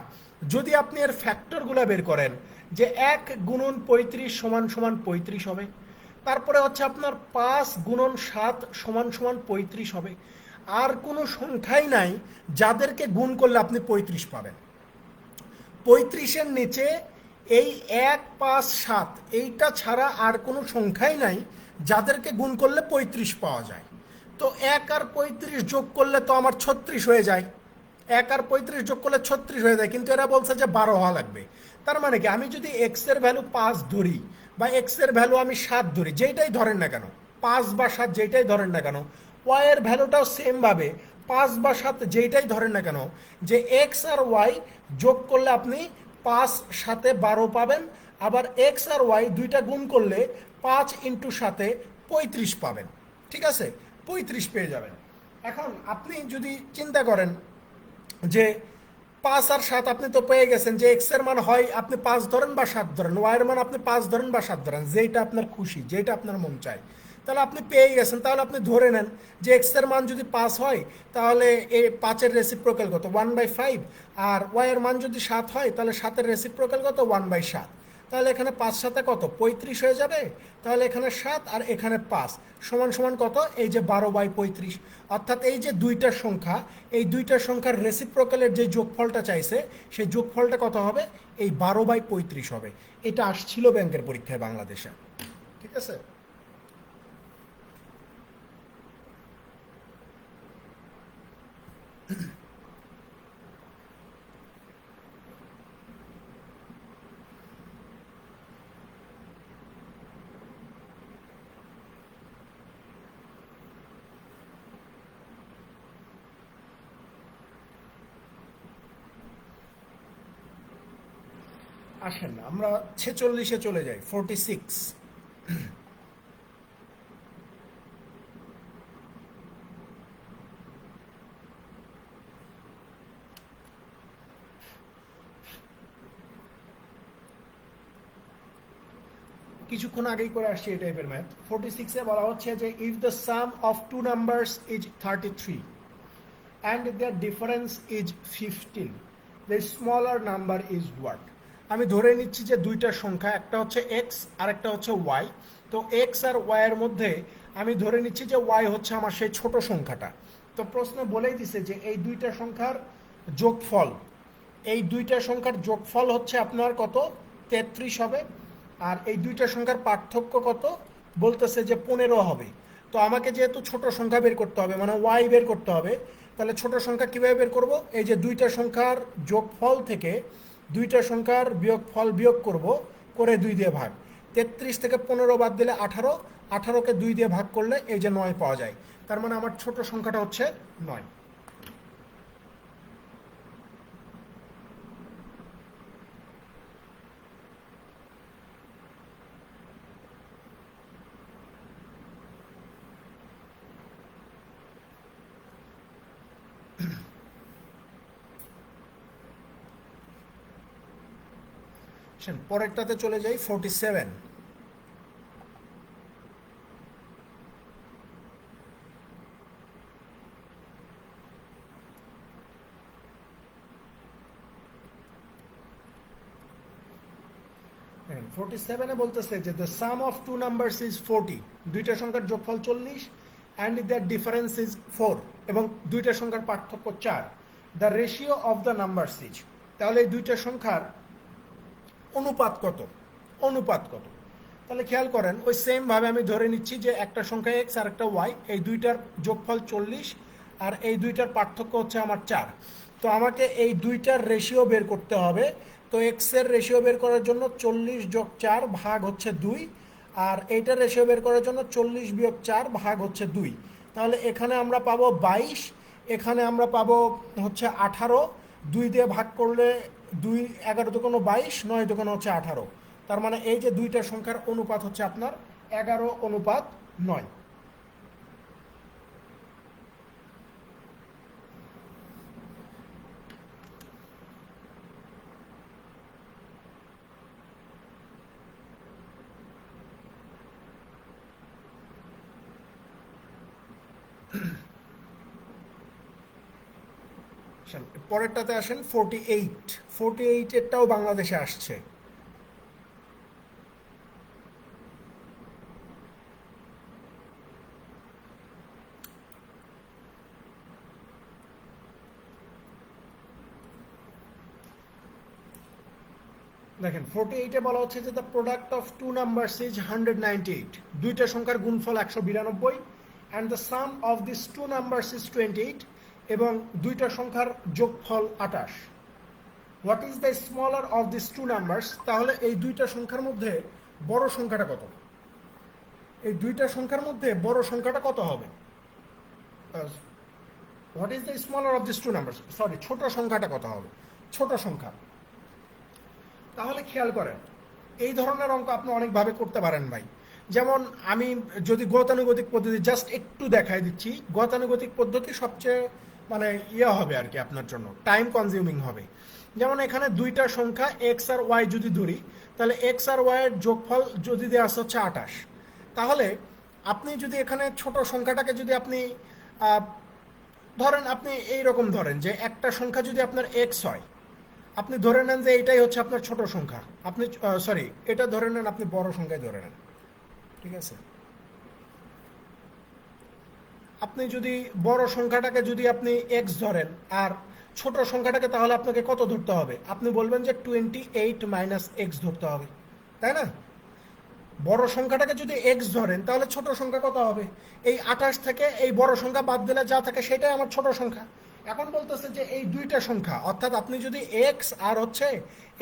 যদি আপনি এর ফ্যাক্টরগুলো বের করেন যে 1 গুণন 35 সমান সমান 35 হবে, তারপরে হচ্ছে আপনার 5 গুণন 7 সমান সমান 35 হবে। আর কোনো সংখ্যাই নাই যাদেরকে গুণ করলে আপনি 35 পাবেন। 35-এর নিচে এই 1 5 7 এইটা ছাড়া আর কোনো সংখ্যাই নাই যাদেরকে গুণ করলে 35 পাওয়া যায়। তো 1 আর 35 যোগ করলে তো আমার 36 হয়ে যায়, 1 আর 35 যোগ করলে 36 হয়ে যায়, কিন্তু এরা বলছে যে 12 হওয়া লাগবে। তার মানে কি, আমি যদি এক্স এর ভ্যালু 5 ধরি বা এক্স এর ভ্যালু আমি 7 ধরি, যেটাই ধরেন না কেন, 5 বা 7 যেটাই ধরেন না কেন, ওয়াই এর ভ্যালুটাও সেমভাবে 5 বা 7 যেটাই ধরেন না কেন, যে এক্স আর ওয়াই যোগ করলে আপনি 5 7 12 পাবেন, আবার এক্স আর ওয়াই দুইটা গুণ করলে 5 ইন্টু 7 35 পাবেন। ঠিক আছে, 35 পেয়ে যাবেন। এখন আপনি যদি চিন্তা করেন যে 5 আর 7 আপনি তো পেয়ে গেছেন যে এক্স এর মান হয় আপনি 5 ধরেন বা 7 ধরেন, ওয়াই এর মান আপনি 5 ধরেন বা 7 ধরেন, যেটা আপনার খুশি, যেটা আপনার মন চায়, তাহলে আপনি পেয়ে গেছেন। তাহলে আপনি ধরে নেন যে এক্স এর মান যদি 5 হয়, তাহলে এই 5-এর রেসিপ্রোকাল কত? 1/5। আর ওয়াই এর মান যদি 7 হয়, তাহলে 7-এর রেসিপ্রোকাল কত? 1/7। তাহলে এখানে 5 7 কত? 35 হয়ে যাবে। তাহলে এখানে 7 আর এখানে 5 সমান সমান কত? এই যে 12/35। অর্থাৎ এই যে দুইটা সংখ্যা, এই দুইটা সংখ্যার রেসিপ্রোকালের যে যোগফলটা চাইছে, সেই যোগফলটা কত হবে? এই 12/35 হবে। এটা আসছিল ব্যাংকের পরীক্ষায় বাংলাদেশে। ঠিক আছে, আসেন আমরা 46-এ চলে যাই। 46, কিছুক্ষণ আগেই করে আসছি এই টাইপের ম্যাথ। 46-এ বলা হচ্ছে যে if the sum of two numbers is 33 and their difference is 15, the smaller number is what? আমি ধরে নিচ্ছি যে দুইটা সংখ্যা, একটা হচ্ছে এক্স আর একটা হচ্ছে ওয়াই। তো এক্স আর ওয়াই এর মধ্যে আমি ধরে নিচ্ছি যে ওয়াই হচ্ছে আমার সেই ছোট সংখ্যাটা। তো প্রশ্নে বলেই দিছে যে এই দুইটা সংখ্যার যোগফল, এই দুইটা সংখ্যার যোগফল হচ্ছে আপনার কত? 33 হবে। আর এই দুইটা সংখ্যার পার্থক্য কত? বলতেছে যে 15 হবে। তো আমাকে যেহেতু ছোট সংখ্যা বের করতে হবে, মানে ওয়াই বের করতে হবে, তাহলে ছোট সংখ্যা কীভাবে বের করব? এই যে দুইটা সংখ্যার যোগফল থেকে দুইটা সংখ্যার বিয়োগফল বিয়োগ করব, করে 2 দিয়ে ভাগ। 33 থেকে 15 বাদ দিলে 18, 18কে 2 দিয়ে ভাগ করলে এই যে 9 পাওয়া যায়। তার মানে আমার ছোট সংখ্যাটা হচ্ছে 9। পরেরটাতে চলে যাই 47। দেখেন 47-এ বলতেছে যে the sum of two numbers is 40, দুইটা সংখ্যার যোগফল 40 অ্যান্ড দ্যার ডিফারেন্স ইজ 4, এবং দুইটা সংখ্যার পার্থক্য 4। The ratio of the numbers is, তাহলে এই দুইটা সংখ্যার অনুপাত কত? অনুপাত কত? তাহলে খেয়াল করেন, ওই সেম ভাবে আমি ধরে নিচ্ছি যে একটা সংখ্যা এক্স আর একটা ওয়াই, এই দুইটার যোগফল 40 আর এই দুইটার পার্থক্য হচ্ছে আমার 4। তো আমাকে এই দুইটার রেশিও বের করতে হবে। তো এক্স এর রেশিও বের করার জন্য 40 যোগ 4 ভাগ হচ্ছে 2, আর এইটার রেশিও বের করার জন্য 40 বিয়োগ 4 ভাগ হচ্ছে 2। তাহলে এখানে আমরা পাবো 22, এখানে আমরা পাবো হচ্ছে 18। 2 দিয়ে ভাগ করলে 2 11 দুগুণ 22, 9 দুগুণ হচ্ছে 18। তার মানে এই যে দুইটা সংখ্যার অনুপাত হচ্ছে আপনার 11:9। পরেরটাতে আসেন 48। 48-এরটাও বাংলাদেশে আসছে। দেখেন 48-এ বলা হচ্ছে যে the product of two numbers is 198, দুইটা সংখ্যার গুণফল 192, and the sum of this two numbers is 28, এবং দুইটা সংখ্যার যোগফল 28। What is the smaller of this two numbers? তাহলে এই দুইটা সংখ্যার মধ্যে বড় সংখ্যাটা কত? এই দুইটা সংখ্যার মধ্যে বড় সংখ্যাটা কত হবে? What is the smaller of this two numbers, sorry, ছোট সংখ্যাটা কত হবে? ছোট সংখ্যা। তাহলে খেয়াল করেন, এই ধরনের অঙ্ক আপনি অনেকভাবে করতে পারেন ভাই। যেমন আমি যদি গতানুগতিক পদ্ধতি জাস্ট একটু দেখাই দিচ্ছি, গতানুগতিক পদ্ধতি সবচেয়ে মানে হবে আর কি, আপনার জন্য টাইম কনজিউমিং হবে। যেমন এখানে দুইটা সংখ্যা এক্স আর ওয়াই যদি ধরি, তাহলে এক্স আর ওয়াই এর যোগফল যদি দেওয়া আছে হচ্ছে 28। তাহলে আপনি যদি এখানে ছোট সংখ্যাটাকে যদি আপনি ধরেন, আপনি এইরকম ধরেন যে একটা সংখ্যা যদি আপনার এক্স হয়, আপনি ধরে নেন যে এইটাই হচ্ছে আপনার ছোট সংখ্যা, আপনি সরি এটা ধরে নেন, আপনি বড় সংখ্যায় ধরে নেন, ঠিক আছে? আপনি যদি বড় সংখ্যাটাকে যদি আপনি এক্স ধরেন আর ছোট সংখ্যাটাকে, তাহলে আপনাকে কত ধরতে হবে? আপনি বলবেন যে 28 মাইনাস এক্স ধরতে হবে, তাই না? বড় সংখ্যাটাকে যদি এক্স ধরেন, তাহলে ছোট সংখ্যা কত হবে? এই 28 থেকে এই বড় সংখ্যা বাদ দিলে যা থাকে সেটাই আমার ছোট সংখ্যা। এখন বলতেছে যে এই দুইটা সংখ্যা, অর্থাৎ আপনি যদি এক্স আর হচ্ছে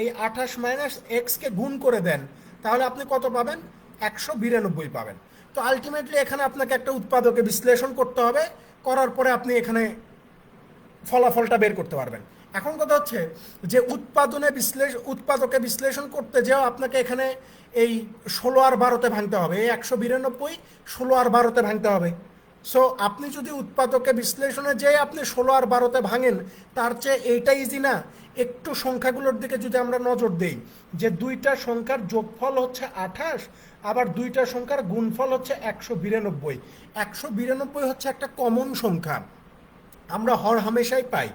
এই 28 মাইনাস এক্সকে গুণ করে দেন, তাহলে আপনি কত পাবেন? 192 পাবেন। তো আলটিমেটলি এখানে আপনাকে একটা উৎপাদকে বিশ্লেষণ করতে হবে, করার পরে আপনি এখানে ফলাফলটা বের করতে পারবেন। এখন কথা হচ্ছে যে উৎপাদকে বিশ্লেষণ করতে যাও আপনাকে এখানে এই 16 আর 12-তে ভাঙতে হবে, এই 192 16 আর 12-তে ভাঙতে হবে। সো আপনি যদি উৎপাদকে বিশ্লেষণে যেয়ে আপনি 16 আর 12-তে ভাঙেন, তার চেয়ে এইটা ইজি না? একটু সংখ্যাগুলোর দিকে যদি আমরা নজর দেই, যে দুইটা সংখ্যার যোগফল হচ্ছে 28, আবার দুইটা সংখ্যার গুণফল হচ্ছে 192। 192 হচ্ছে একটা কমন সংখ্যা, আমরা হর হামেশাই পাই,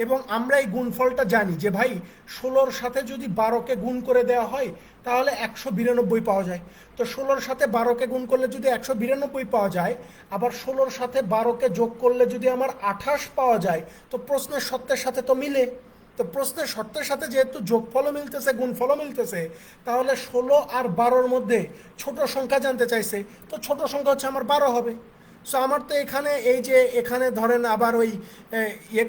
এবং আমরা এই গুণফলটা জানি যে ভাই 16-র সাথে যদি 12-কে গুণ করে দেওয়া হয় তাহলে 192 পাওয়া যায়। তো 16-র সাথে 12-কে গুণ করলে যদি 192 পাওয়া যায়, আবার 16-র সাথে 12-কে যোগ করলে যদি আমার 28 পাওয়া যায়, তো প্রশ্নের শর্তের সাথে তো মিলে। তো প্রশ্নের শর্তের সাথে যেহেতু যোগফলও মিলতেছে, গুণফলও মিলতেছে, তাহলে 16 আর 12-র মধ্যে ছোট সংখ্যা জানতে চাইছে, তো ছোট সংখ্যা হচ্ছে আমার 12 হবে। সো আমার তো এখানে এই যে এখানে ধরেন আবার ওই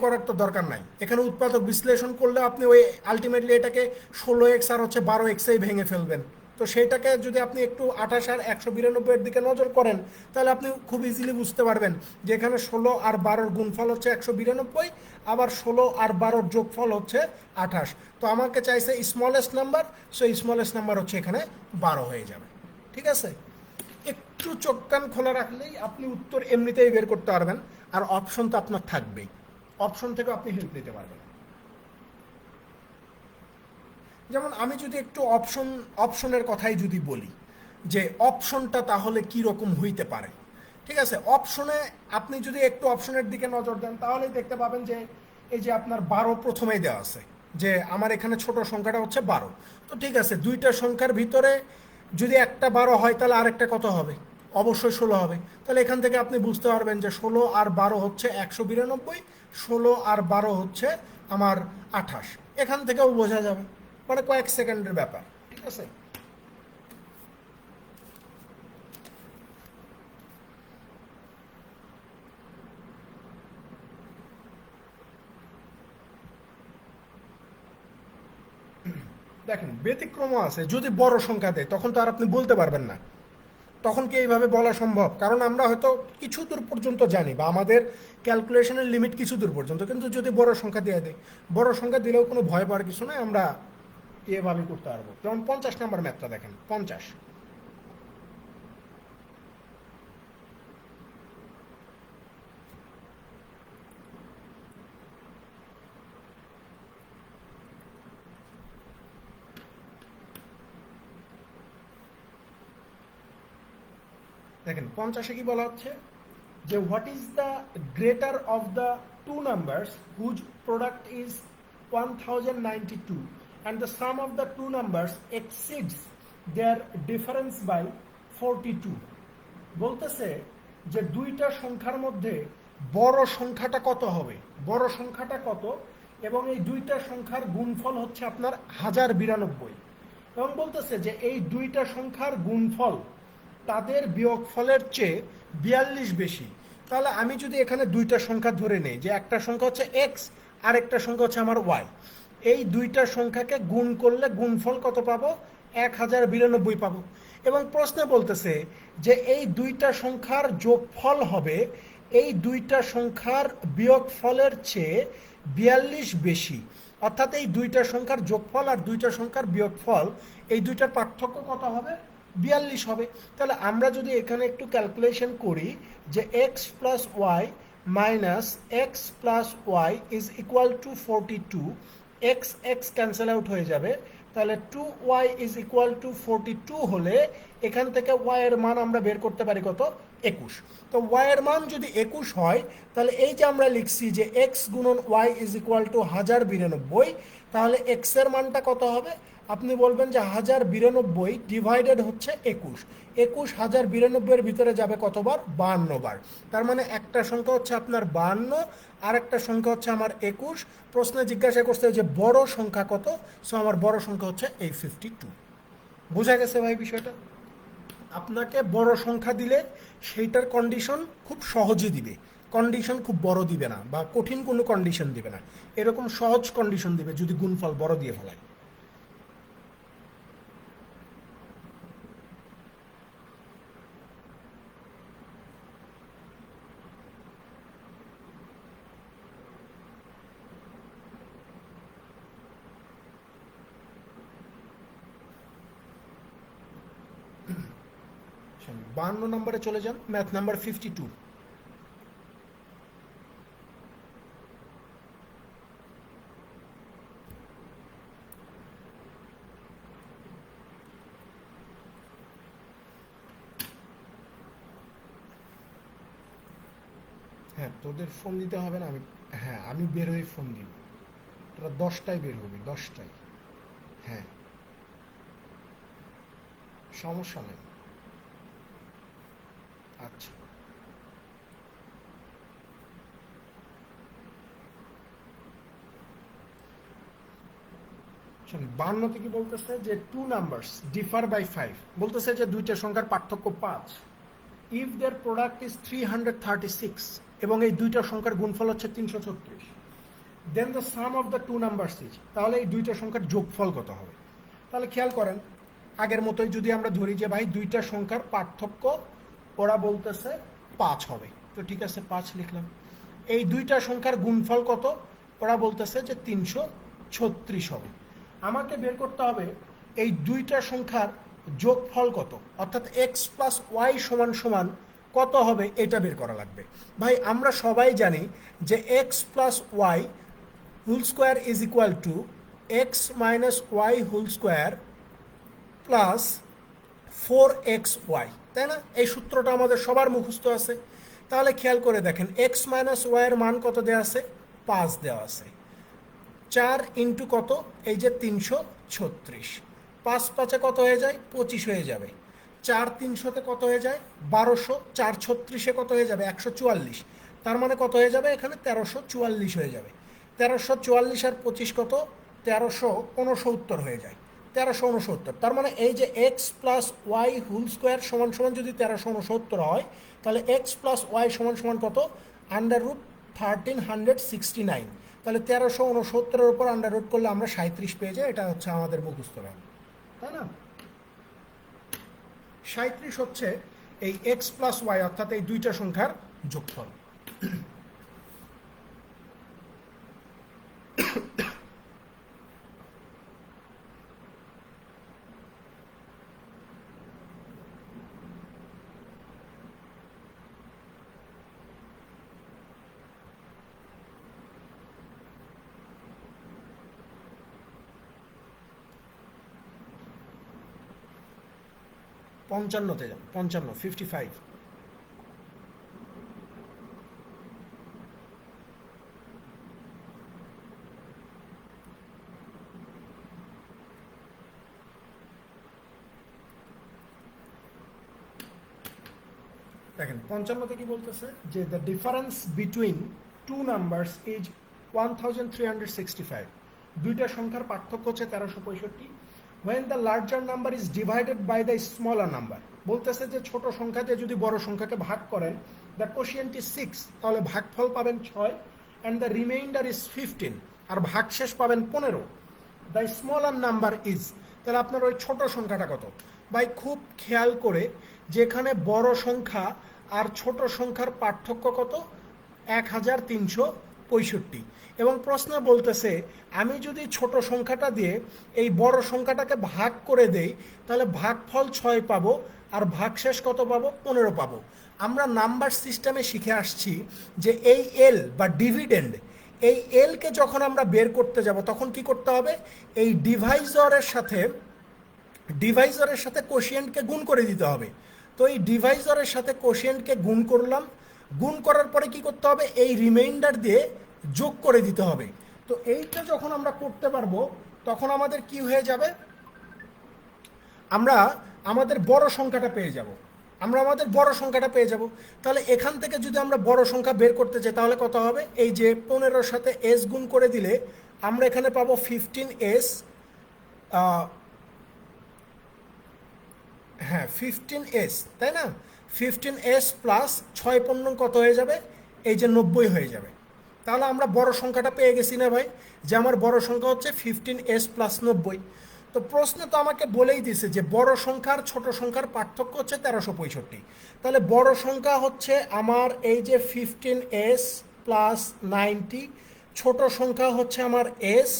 করার তো দরকার নাই, এখানে উৎপাদক বিশ্লেষণ করলে আপনি ওই আলটিমেটলি এটাকে 16x আর হচ্ছে 12x-এই ভেঙে ফেলবেন। তো সেইটাকে যদি আপনি একটু 28 আর 192-এর দিকে নজর করেন, তাহলে আপনি খুব ইজিলি বুঝতে পারবেন যে এখানে 16 আর 12-র গুণফল হচ্ছে 192, আবার 16 আর 12-র যোগফল হচ্ছে 28। তো আমাকে চাইছে smallest number, so smallest number হচ্ছে এখানে 12 হয়ে যাবে, ঠিক আছে? একটু চোখ কান খোলা রাখলেই আপনি উত্তর এমনিতেই বের করতে পারবেন, আর অপশন তো আপনার থাকবেই, অপশন থেকে আপনি হেল্প নিতে পারবেন। যেমন আমি যদি একটু অপশনের কথাই যদি বলি যে অপশনটা তাহলে কি রকম হইতে পারে, ঠিক আছে। অপশনে আপনি যদি একটু অপশনের দিকে নজর দেন তাহলেই দেখতে পাবেন যে এই যে আপনার 12 প্রথমেই দেওয়া আছে, যে আমার এখানে ছোট সংখ্যাটা হচ্ছে 12। তো ঠিক আছে, দুইটা সংখ্যার ভিতরে যদি একটা 12 হয় তাহলে আরেকটা কত হবে? অবশ্যই 16 হবে। তাহলে এখান থেকে আপনি বুঝতে পারবেন যে 16 আর 12 হচ্ছে 192, 16 আর 12 হচ্ছে আমার 28। এখান থেকেও বোঝা যাবে, মানে কয়েক সেকেন্ডের ব্যাপার, ঠিক আছে। দেখেন ব্যতিক্রমও আছে, যদি বড় সংখ্যা দেয় তখন তো আর আপনি বলতে পারবেন না, তখন কি এইভাবে বলা সম্ভব? কারণ আমরা হয়তো কিছু দূর পর্যন্ত জানি বা আমাদের ক্যালকুলেশনের লিমিট কিছু দূর পর্যন্ত, কিন্তু যদি বড় সংখ্যা দিয়ে দেয়, বড় সংখ্যা দিলেও কোনো ভয় পাওয়ার কিছু নয়, আমরা এভাবে করতে পারবো। যেমন 50 নাম্বার ম্যাথটা দেখেন, 50। দেখেন 50-এ কি বলা হচ্ছে যে what is the greater of the two numbers whose product is 1092 and the sum of the two numbers exceeds their difference by 42। বলতেছে যে দুইটা সংখ্যার মধ্যে বড় সংখ্যাটা কত হবে, বড় সংখ্যাটা কত, এবং এই দুইটা সংখ্যার গুণফল হচ্ছে আপনার 1092। এবং বলতেছে যে এই দুইটা সংখ্যার গুণফল তাদের বিয়োগফলের চেয়ে 42 বেশি। তাহলে আমি যদি এখানে দুইটা সংখ্যা ধরে নেই, যে একটা সংখ্যা হচ্ছে এক্স আর একটা সংখ্যা হচ্ছে আমার ওয়াই, এই দুইটা সংখ্যাকে গুণ করলে গুণফল কত পাবো? 1092 পাবো। এবং প্রশ্নে বলতেছে যে এই দুইটা সংখ্যার যোগফল হবে এই দুইটা সংখ্যার বিয়োগফলের চেয়ে 42 বেশি, অর্থাৎ এই দুইটা সংখ্যার যোগফল আর দুইটা সংখ্যার বিয়োগফল, এই দুইটার পার্থক্য কত হবে? 42 হবে। তাহলে আমরা যদি এখানে একটু ক্যালকুলেশন করি যে x plus y minus x plus y is equal to 42, x x cancel out হয়ে যাবে, তাহলে 2y ইজ ইকুয়াল টু 42 হলে এখান থেকে y এর মান আমরা বের করতে পারি কত? 21। তো y এর মান যদি 21 হয় তাহলে এই যে আমরা লিখছি যে x গুণন y ইজ ইকুয়াল টু 1092, তাহলে x এর মানটা কত হবে? আপনি বলবেন যে 1092 ডিভাইডেড হচ্ছে 21, 1092 এর ভিতরে যাবে কতবার? 52 বার। তার মানে একটা সংখ্যা হচ্ছে আপনার 52 আর একটা সংখ্যা হচ্ছে আমার 21। প্রশ্নে জিজ্ঞাসা করছে যে বড় সংখ্যা কত, সো আমার বড় সংখ্যা হচ্ছে এই 52। বোঝা গেছে ভাই বিষয়টা? আপনাকে বড় সংখ্যা দিলে সেইটার কন্ডিশন খুব সহজে দিবে, কন্ডিশন খুব বড় দিবে না বা কঠিন কোনো কন্ডিশন দিবে না, এরকম সহজ কন্ডিশন দিবে যদি গুণফল বড় দিয়ে ফেলায়। অপশন 52 নম্বরে চলে যান, ম্যাথ নাম্বার 52। হ্যাঁ, তোদের ফোন দিতে হবে না, হ্যাঁ আমি বের হয়ে ফোন দিব, তোরা 10টায় বের হবি, 10টায়। হ্যাঁ, সমস্যা নেই। আচ্ছা, 52 থেকে বলতেছে যে টু নাম্বারস ডিফার বাই 5, বলতেছে যে দুইটা সংখ্যার পার্থক্য 5 ইফ দেয়ার প্রোডাক্ট ইজ 336, এবং এই দুইটা সংখ্যার গুণফল হচ্ছে 336, then the sum of the two numbers is, তাহলে এই দুইটা সংখ্যার যোগফল কত হবে? তাহলে খেয়াল করেন, আগের মতোই যদি আমরা ধরি যে ভাই দুইটা সংখ্যার পার্থক্য ওরা বলতেছে 5 হবে, তো ঠিক আছে 5 লিখলাম। এই দুইটা সংখ্যার গুণফল কত? ওরা বলতেছে যে 336 হবে। আমাকে বের করতে হবে এই দুইটা সংখ্যার যোগফল কত, অর্থাৎ এক্স প্লাস ওয়াই সমান সমান কত হবে, এটা বের করা লাগবে। ভাই আমরা সবাই জানি যে x plus y whole square is equal to x minus y whole square plus 4xy, তাই না? এই সূত্রটা আমাদের সবার মুখস্থ আছে। তাহলে খেয়াল করে দেখেন, এক্স মাইনাস ওয়াইয়ের মান কত দেওয়া আছে? 5 দেওয়া আছে। 4 ইন্টু কত? এই যে 336। 5 5-এ কত হয়ে যায়? 25 হয়ে যাবে। 4 300-তে কত হয়ে যায়? 1200। 4 36-এ কত হয়ে যাবে? 144। তার মানে কত হয়ে যাবে? এখানে 1344 হয়ে যাবে। 1344 আর 25 কত? 1369 হয়ে যায়। 1369। তার মানে এই যে x plus y whole square সমান সমান যদি 1369 হয়, তাহলে এক্স প্লাস ওয়াই সমান সমান কত? √1369। তাহলে 1369-এর উপর আন্ডার রুট করলে আমরা 37 পেয়ে যাই। এটা হচ্ছে আমাদের মুখস্থ মান, তাই না? 37 হচ্ছে এই এক্স প্লাস ওয়াই অর্থাৎ এই দুইটা সংখ্যার যোগফল। পঞ্চান্নতে যান, 55। দেখেন 55-তে কি বলতেছে যে the difference between two numbers is 1365। দুইটা সংখ্যার পার্থক্য হচ্ছে 1365। when the larger number is divided by the smaller number, বলতেছে যে ছোট সংখ্যাতে যদি বড় সংখ্যাকে ভাগ করেন, the quotient is 6, তাহলে ভাগফল পাবেন 6 and the remainder is 15, আর ভাগশেষ পাবেন 15। the smaller number is, তাহলে আপনার ওই ছোট সংখ্যাটা কত? ভাই খুব খেয়াল করে, যেখানে বড় সংখ্যা আর ছোট সংখ্যার পার্থক্য কত? 1365। এবং প্রশ্ন বলতেছে আমি যদি ছোট সংখ্যাটা দিয়ে এই বড় সংখ্যাটাকে ভাগ করে দেই, তাহলে ভাগফল 6 পাবো আর ভাগশেষ কত পাবো? 15 পাবো। আমরা নাম্বার সিস্টেমে শিখে আসছি যে এই এল বা ডিভিডেন্ড, এই এলকে যখন আমরা বের করতে যাব তখন কি করতে হবে? এই ডিভাইজরের সাথে কোশিয়েন্টকে গুণ করে দিতে হবে। তো এই ডিভাইজরের সাথে কোশিয়েন্টকে গুণ করলাম, গুণ করার পরে কি করতে হবে? এই রিমাইন্ডার দিয়ে যোগ করে দিতে হবে। তো এইটা যখন আমরা করতে পারবো তখন আমাদের কি হয়ে যাবে? আমরা আমাদের বড় সংখ্যাটা পেয়ে যাব। তাহলে এখান থেকে যদি আমরা বড় সংখ্যা বের করতে চাই তাহলে কত হবে? এই যে 15-র সাথে এস গুণ করে দিলে আমরা এখানে পাবো 15s, হ্যাঁ 15s, তাই না? 15s প্লাস 6 কত হয়ে যাবে? এই যে 90 হয়ে যাবে। তাহলে আমরা বড় সংখ্যাটা পেয়ে গেছি না ভাই, যে আমার বড় সংখ্যা হচ্ছে 15s প্লাস 90। তো প্রশ্ন তো আমাকে বলেই দিছে যে বড় সংখ্যা আর ছোট সংখ্যার পার্থক্য হচ্ছে 1365। তাহলে বড় সংখ্যা হচ্ছে আমার এই যে 15s প্লাস 90, ছোট সংখ্যা হচ্ছে আমার s।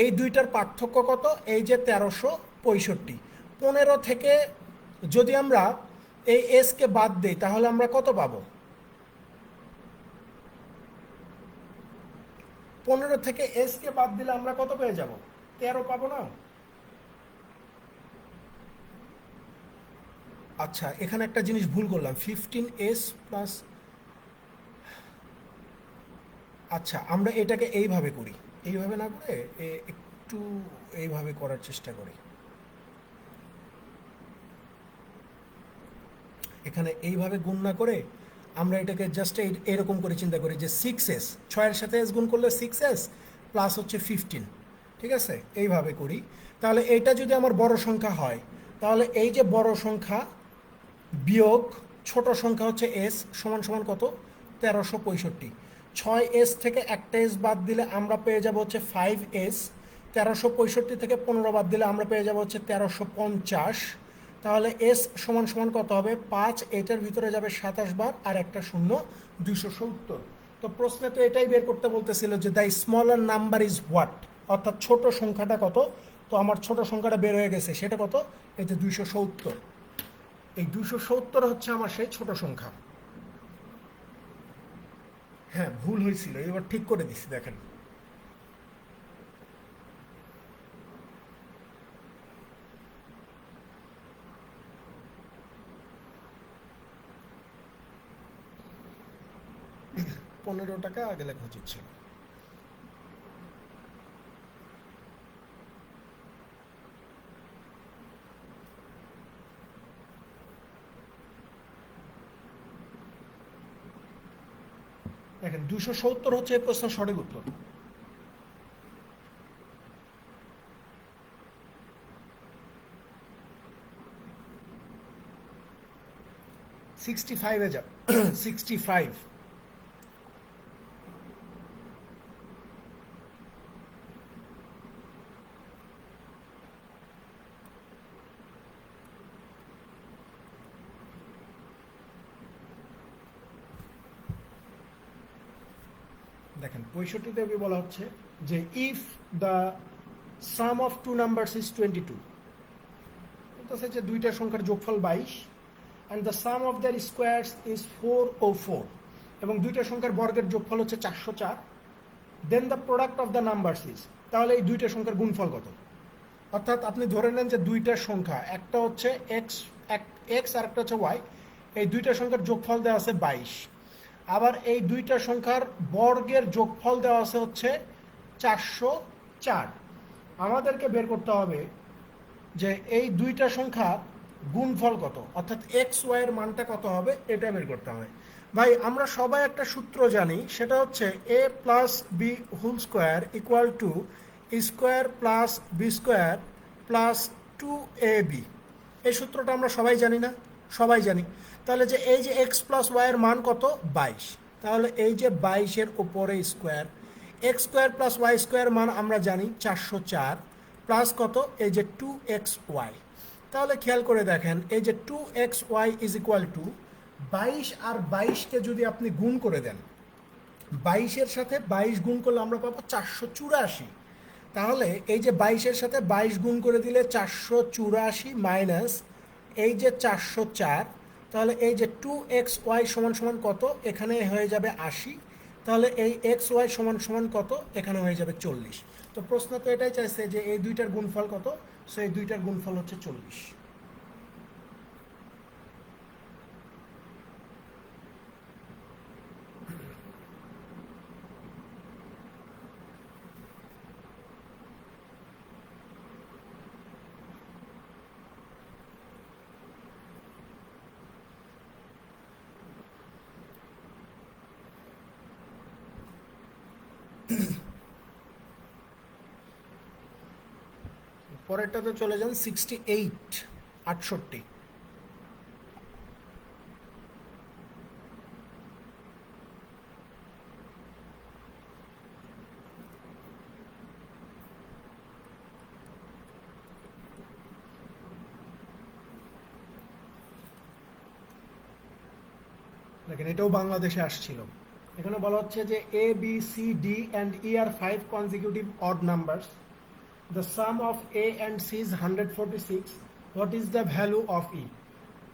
এই দুইটার পার্থক্য কত? এই যে 1365। 15 থেকে যদি আমরা এই এসকে বাদ দিই তাহলে আমরা কত পাবো? 15 থেকে এসকে বাদ দিলে আমরা কত পেয়ে যাব? 13 পাবো না? আচ্ছা, এখানে একটা জিনিস ভুল করলাম, 15s প্লাস, আচ্ছা আমরা এটাকে এইভাবে করি, এইভাবে না করে একটু এইভাবে করার চেষ্টা করি। এখানে এইভাবে গুণ না করে আমরা এটাকে জাস্ট এরকম করে চিন্তা করি যে 6s, 6-এর সাথে এস গুণ করলে 6s প্লাস হচ্ছে 15, ঠিক আছে? এইভাবে করি। তাহলে এইটা যদি আমার বড় সংখ্যা হয় তাহলে এই যে বড় সংখ্যা বিয়োগ ছোট সংখ্যা হচ্ছে এস সমান সমান কত? 1365। 6s থেকে একটা এস বাদ দিলে আমরা পেয়ে যাব হচ্ছে 5s। 1365 থেকে 15 বাদ দিলে আমরা পেয়ে যাব হচ্ছে 1350। তাহলে এস সমান সমান কত হবে? 5, এটার ভিতরে যাবে 27 বার আর একটা শূন্য, 270। তো প্রশ্নে তো এটাই বের করতে বলতেছিল যে the smaller number is what, অর্থাৎ ছোট সংখ্যাটা কত। তো আমার ছোট সংখ্যাটা বের হয়ে গেছে, সেটা কত? এই যে 270। এই 270 হচ্ছে আমার সেই ছোট সংখ্যা। হ্যাঁ ভুল হয়েছিল, এবার ঠিক করে দিচ্ছি, দেখেন 15 টাকা আগে লেখা উচিত ছিল। দেখেন 270 হচ্ছে এই প্রশ্নের সঠিক উত্তর। এ যাও 65। দেখেন 65 বলা হচ্ছে যে if the sum of two numbers is 22, বলতেছে যে দুইটা সংখ্যার যোগফল 22 and the sum of their squares is 404, এবং দুইটা সংখ্যার বর্গের যোগফল হচ্ছে 404, then the product of the numbers is, তাহলে এই দুইটা সংখ্যার গুণফল কত? অর্থাৎ আপনি ধরে নেন যে দুইটা সংখ্যা, একটা হচ্ছে এক্স আর একটা হচ্ছে ওয়াই, এই দুইটা সংখ্যার যোগফল দেওয়া আছে 22, আবার এই দুইটা সংখ্যার বর্গের যোগফল দেওয়া আছে হচ্ছে 404। আমাদেরকে বের করতে হবে যে এই দুইটা সংখ্যার গুণফল কত, অর্থাৎ এক্স ওয়াই এর মানটা কত হবে, এটা বের করতে হবে। ভাই আমরা সবাই একটা সূত্র জানি, সেটা হচ্ছে a plus b whole square equal to square plus b square plus 2ab। এই সূত্রটা আমরা সবাই জানি না? সবাই জানি। তাহলে যে এই যে এক্স প্লাস ওয়াই এর মান কত, 22, তাহলে এই যে 22-এর উপরে square, x square plus y square মান আমরা জানি 404, প্লাস কত, এই যে 2xy। তাহলে খেয়াল করে দেখেন, এই যে 2xy ইজ ইকুয়াল টু 22 আর 22কে যদি আপনি গুণ করে দেন, 22-এর সাথে 22 গুণ করলে আমরা পাবো 484। তাহলে এই যে 22-এর সাথে 22 গুণ করে দিলে 484 মাইনাস এই যে 404, তাহলে এই যে 2xy সমান সমান কত, এখানে হয়ে যাবে 80, তাহলে এই xy সমান সমান কত, এখানে হয়ে যাবে 40। তো প্রশ্ন তো এটাই চাইছে যে এই দুইটার গুণফল কত, সো এই দুইটার গুণফল হচ্ছে 40। পরেরটাতে চলে যান 68। দেখেন এটাও বাংলাদেশে আসছিল। এখানে বলা হচ্ছে যে a b c d and e are 5 consecutive odd numbers, the sum of a and c is 146, what is the value of e.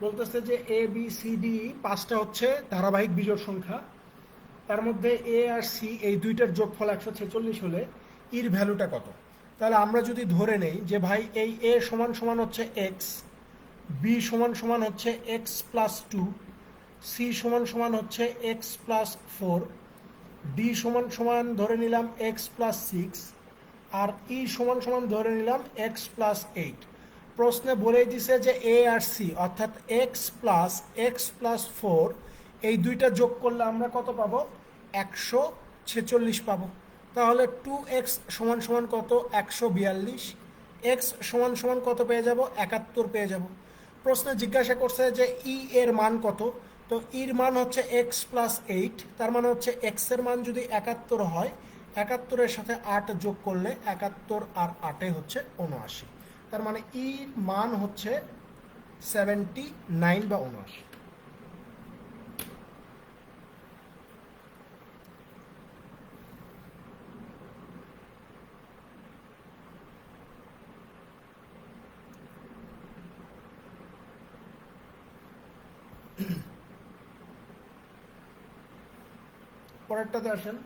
বলতেছে যে এ বি সি ডি 5টা হচ্ছে ধারাবাহিক বিজোড় সংখ্যা, তার মধ্যে এ আর সি এই দুইটার যোগফল 146 হলে ইর ভ্যালুটা কত। তাহলে আমরা যদি ধরে নেই যে ভাই এই এ সমান সমান হচ্ছে এক্স, বি সমান সমান হচ্ছে এক্স প্লাস 2, সি সমান সমান হচ্ছে এক্স প্লাস 4, ডি সমান সমান ধরে নিলাম এক্স প্লাস 6, আর ই সমান সমান ধরে নিলাম এক্স প্লাস 8। প্রশ্নে বলেই দিছে যে এ আর সি অর্থাৎ এক্স প্লাস 4 এই দুইটা যোগ করলে আমরা কত পাবো, 146 পাবো। তাহলে 2x সমান সমান কত, 142, এক্স সমান সমান কত পেয়ে যাব, 71 পেয়ে যাব। প্রশ্নে জিজ্ঞাসা করছে যে ই এর মান কত, তো ইর মান হচ্ছে এক্স প্লাস 8, তার মানে হচ্ছে এক্স এর মান যদি 71 হয়, 71-এর সাথে 8 যোগ করলে 71 আর 8-এ হচ্ছে 79, তার মানে ইর মান হচ্ছে 79 বা 79। পরেরটাতে আসেন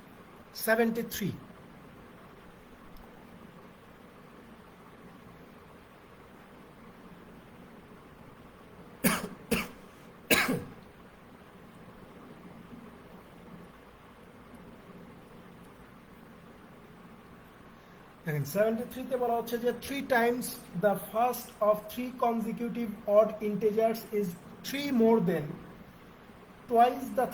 73। দেখেন 73-তে বলা হচ্ছে যে 3 times the first of 3 consecutive odd integers is 3 more than twice the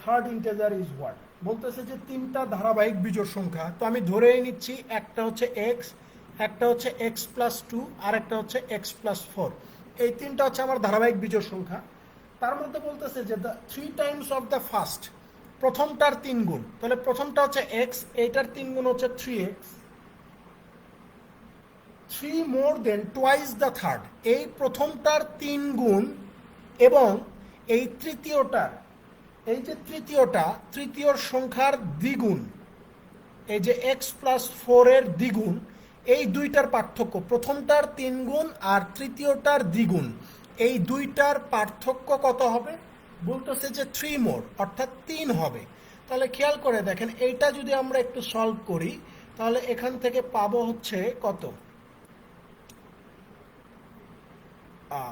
third integer is what. বলতেছে যে তিনটা ধারাবাহিক বিজোড় সংখ্যা, তো আমি ধরেই নিচ্ছি একটা হচ্ছে এক্স, একটা হচ্ছে এক্স প্লাস টু, আর একটা হচ্ছে এক্স প্লাস ফোর। এই তিনটা হচ্ছে আমার ধারাবাহিক বিজোড় সংখ্যা। তার মধ্যে বলতেছে যে the 3 times of the first, প্রথমটার 3 গুণ, তাহলে প্রথমটা হচ্ছে এক্স, এইটার 3 গুণ হচ্ছে 3x, 3 more than twice the third, এই প্রথমটার 3 গুণ এবং এই তৃতীয়টার, এই যে তৃতীয় সংখ্যার দ্বিগুণ, এই যে এক্স প্লাস ফোরের দ্বিগুণ, এই দুইটার পার্থক্য, প্রথমটার 3 গুণ আর তৃতীয়টার দ্বিগুণ, এই দুইটার পার্থক্য কত হবে? বলতেছে যে 3 মোর, অর্থাৎ 3 হবে। তাহলে খেয়াল করে দেখেন, এইটা যদি আমরা একটু সলভ করি তাহলে এখান থেকে পাবো হচ্ছে কত,